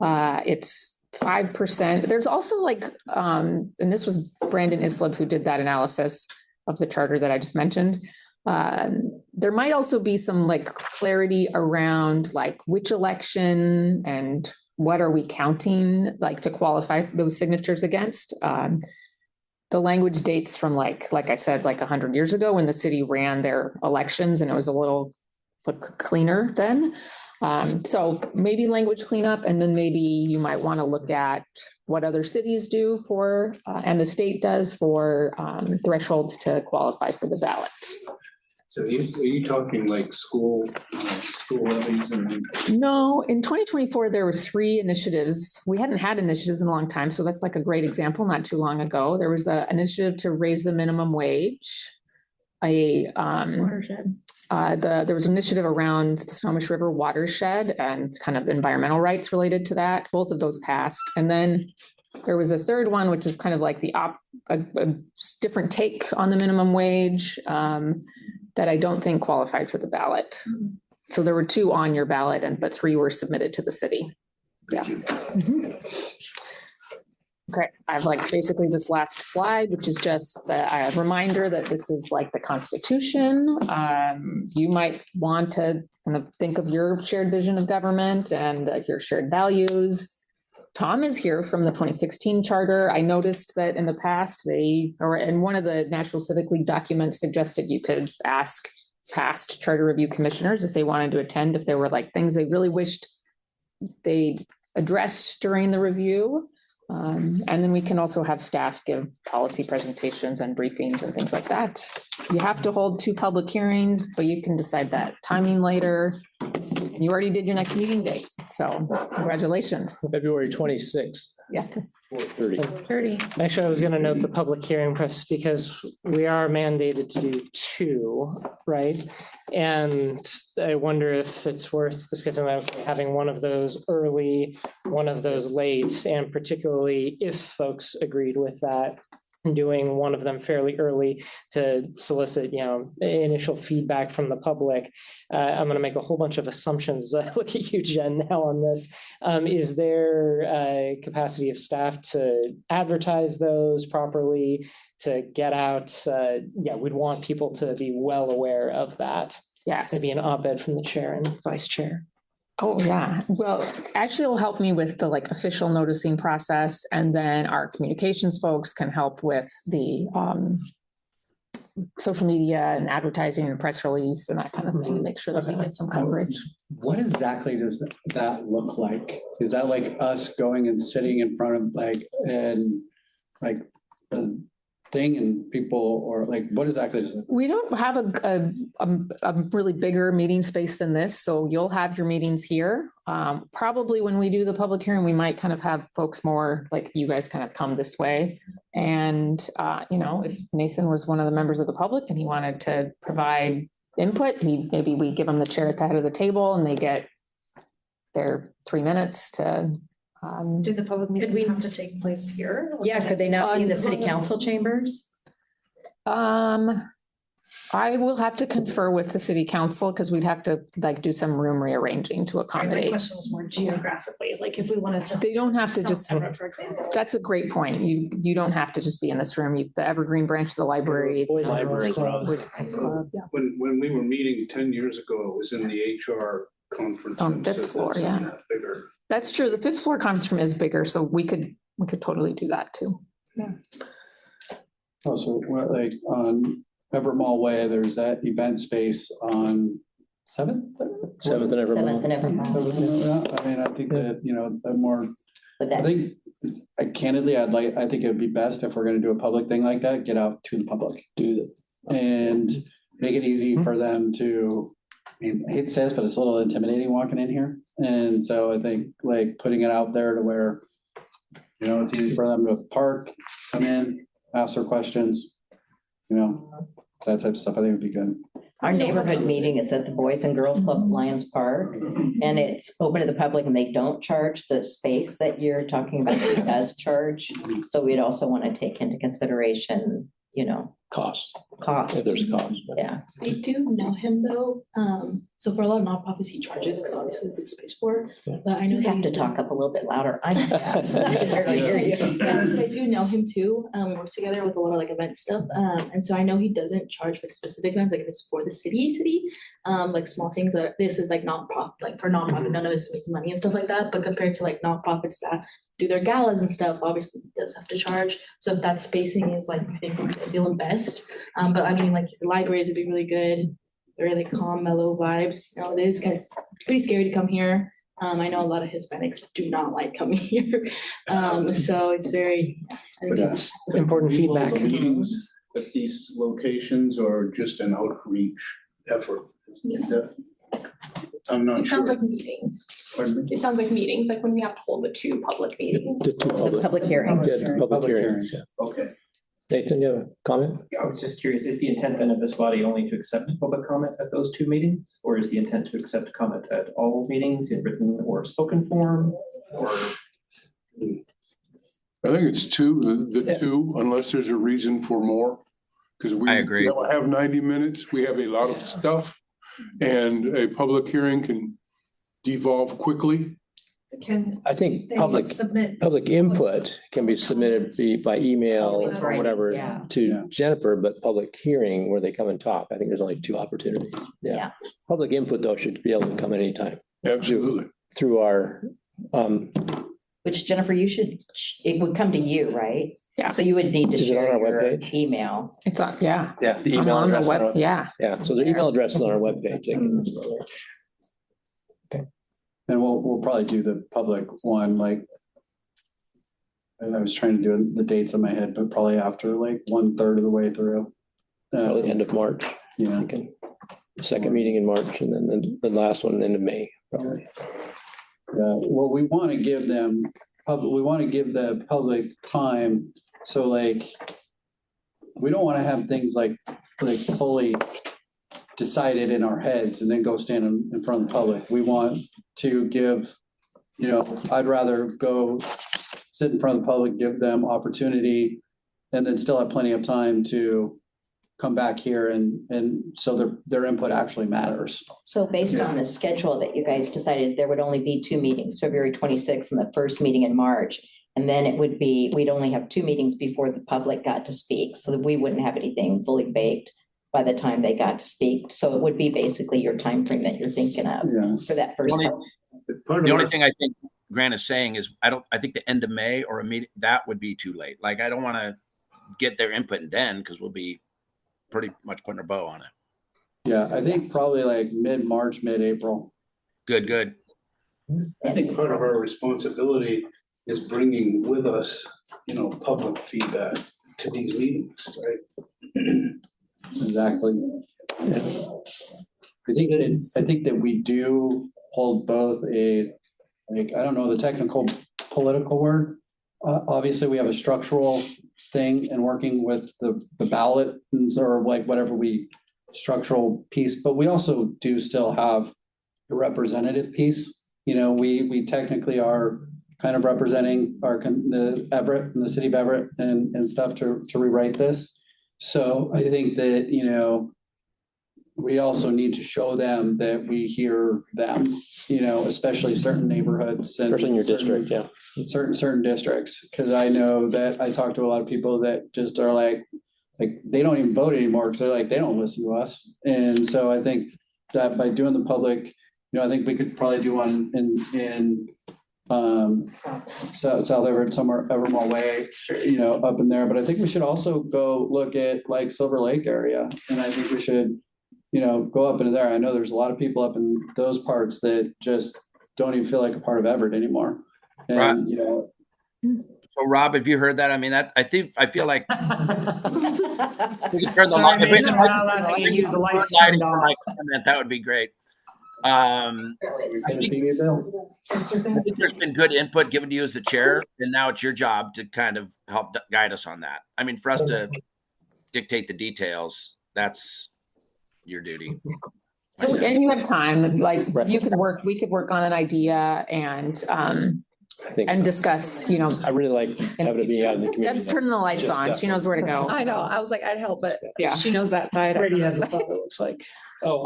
It's 5%. There's also and this was Brandon Islip who did that analysis of the charter that I just mentioned. There might also be some clarity around which election and what are we counting to qualify those signatures against. The language dates from like I said, 100 years ago when the city ran their elections and it was a little cleaner then. So maybe language cleanup, and then maybe you might want to look at what other cities do for, and the state does for thresholds to qualify for the ballot. So are you talking school levies and? No, in 2024, there were 3 initiatives. We hadn't had initiatives in a long time, so that's a great example. Not too long ago, there was an initiative to raise the minimum wage. Watershed. There was an initiative around the Snohomish River watershed and kind of environmental rights related to that. Both of those passed, and then there was a third one, which was kind of a different take on the minimum wage. That I don't think qualified for the ballot. So there were 2 on your ballot, but 3 were submitted to the city. Yeah. Okay, I have basically this last slide, which is just a reminder that this is the Constitution. You might want to kind of think of your shared vision of government and your shared values. Tom is here from the 2016 charter. I noticed that in the past in one of the National Civic League documents suggested you could ask past Charter Review commissioners if they wanted to attend, if there were things they really wished they addressed during the review. And then we can also have staff give policy presentations and briefings and things like that. You have to hold 2 public hearings, but you can decide that timing later. You already did your next meeting date, so congratulations. February 26th. Yeah. 4:30. Actually, I was going to note the public hearing press because we are mandated to do 2, right? And I wonder if it's worth discussing having one of those early, one of those late, and particularly if folks agreed with that, doing one of them fairly early to solicit, initial feedback from the public. I'm going to make a whole bunch of assumptions. Look at you, Jen, now on this. Is there a capacity of staff to advertise those properly, to get out? We'd want people to be well aware of that. Yes. Maybe an op-ed from the chair and vice chair. Oh, yeah. Well, actually, it'll help me with the official noticing process. And then our communications folks can help with the social media and advertising and press release and that kind of thing, and make sure that we get some coverage. What exactly does that look like? Is that us going and sitting in front of the thing and people, or what exactly is it? We don't have a really bigger meeting space than this, so you'll have your meetings here. Probably when we do the public hearing, we might kind of have folks more you guys kind of come this way. And, if Nathan was one of the members of the public and he wanted to provide input, maybe we give them the chair at the head of the table and they get their 3 minutes to do the public meetings have to take place here? Yeah, could they not be in the city council chambers? I will have to confer with the city council because we'd have to do some room rearranging to accommodate. My question was more geographically, if we wanted to. They don't have to just, for example. That's a great point. You don't have to just be in this room. The Evergreen branch of the library. When we were meeting 10 years ago, it was in the HR conference On room fifth since floor, it's yeah. that bigger. That's true. The fifth floor conference room is bigger, so we could totally do that too. Also, like on Everett Mall Way, there's that event space on Seventh. Seventh and Everett Mall. Seventh and Everett Mall. I mean, I think that, you know, the more, But I that, think, candidly, I think it'd be best if we're gonna do a public thing like that, get out to the public. Do that. And make it easy for them to, I mean, I hate to say this, but it's a little intimidating walking in here. And so I think like putting it out there to where, you know, it's easy for them to park, come in, ask their questions, you know, that type of stuff, I think would be good. our neighborhood meeting is at the Boys and Girls Club Lions Park, and it's open to the public, and they don't charge the space that you're talking about. It does charge. So we'd also want to take into consideration, you know, Cost, cost. if there's cost. Yeah. I do know him though, so for a lot of nonprofits, he charges, because obviously it's a space for, but I know. You that have to he's- talk up a little bit louder. I can barely hear you. Yeah, but I do know him too. We work together with a lot of like event stuff. And so I know he doesn't charge for specific events, like if it's for the city, like small things that this is like nonprofit, like for nonprofit, none of this is making money and stuff like that. But compared to like nonprofits that do their galas and stuff, obviously he does have to charge. So if that spacing is like, I think feeling best. But I mean, like you said, libraries would be really good. Really calm, mellow vibes. You know, it is kind of pretty scary to come here. I know a lot of Hispanics do not like coming here. So it's very, I think it's important feedback. Meetings at these locations or just an outreach effort? Is that, I'm not It sure. sounds like meetings. Pardon me? It sounds like meetings, like when we have to hold the two public meetings. The two public hearings. Yeah, public hearings. Yeah. Okay. Nathan, you have a comment? Yeah, I was just curious, is the intent then of this body only to accept public comment at those two meetings? Or is the intent to accept comment at all meetings in written or spoken form? Or I think it's two, the two, unless there's a reason for more. Because we I agree. don't have 90 minutes. We have a lot of stuff. And a public hearing can devolve quickly. I think They public submit. input can be submitted by email That's or right, whatever yeah. to Jennifer, but public hearing where they come and talk, I think there's only two opportunities. Yeah. Public input though should be able to come anytime Absolutely. through our, Which Jennifer, you should, it would come to you, right? Yeah. So you would need to Is it on share our your webpage? email. It's on, yeah. the I'm email on the address. web, yeah. Yeah, so the email address is on our webpage. They can- And we'll probably do the public one, like, I was trying to do the dates in my head, but probably after like 1/3 of the way through. Probably end of March. Yeah. You can- Second meeting in March and then the last one end of May, probably. Yeah, well, we want to give them, we want to give the public time, so like, we don't want to have things like fully decided in our heads and then go stand in front of the public. We want to give, you know, I'd rather go sit in front of the public, give them opportunity, and then still have plenty of time to come back here and so their input actually matters. So based on the schedule that you guys decided, there would only be two meetings, February 26th and the first meeting in March. And then it would be, we'd only have two meetings before the public got to speak, so that we wouldn't have anything fully baked by the time they got to speak. So it would be basically your time frame that you're thinking of for that first. The only thing I think Grant is saying is, I think the end of May or a meeting, that would be too late. Like, I don't want to get their input and then, because we'll be pretty much putting a bow on it. Yeah, I think probably like mid-March, mid-April. Good. I think part of our responsibility is bringing with us, you know, public feedback to these meetings, right? Exactly. I think that we do hold both a, like, I don't know the technical political word. Obviously, we have a structural thing and working with the ballot or like whatever structural piece, but we also do still have a representative piece. You know, we technically are kind of representing the Everett and the city of Everett and stuff to rewrite this. So I think that, you know, we also need to show them that we hear them, you know, especially certain neighborhoods and Especially in your district, yeah. Certain districts, because I know that I talk to a lot of people that just are like they don't even vote anymore because they're like, they don't listen to us. And so I think that by doing the public I think we could probably do one in South Everett, somewhere Evermore Way, up in there. But I think we should also go look at like Silver Lake area. And I think we should, go up into there. I know there's a lot of people up in those parts that just don't even feel like a part of Everett anymore. And, So Rob, have you heard that? I mean, I feel like we can turn the Sorry, light. Mason, we're not allowed to get you the lights turned off. That would be great. I think there's been good input given to you as the chair, and now it's your job to kind of help guide us on that. I mean, for us to dictate the details, that's your duty. And you have time, like you could work, we could work on an idea and discuss, I really like having it be out in the community. Deb's turning the lights on. She knows where to go. I know, I was like, I'd help, but Yeah. she knows that side. Brady has a thought, it looks like. Oh,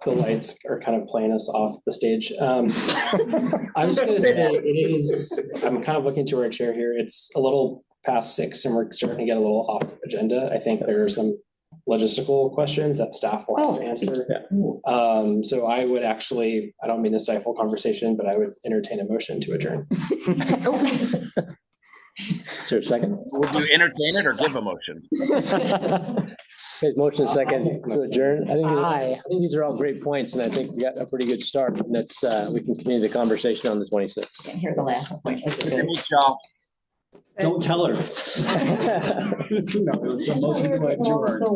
the lights are kind of playing us off the stage. I'm just gonna say I'm kind of looking to our chair here. It's a little past 6 and we're starting to get a little off agenda. I think there are some logistical questions that staff will have to answer. So I would actually, I don't mean to stifle conversation, but I would entertain a motion to adjourn. Is there a second? Would you entertain it or give a motion? Okay, motion second to adjourn. I think these are all great points, and I think we got a pretty good start. And that's we can continue the conversation on the 26th. Can't hear the last point. Don't tell her. It was the motion to adjourn.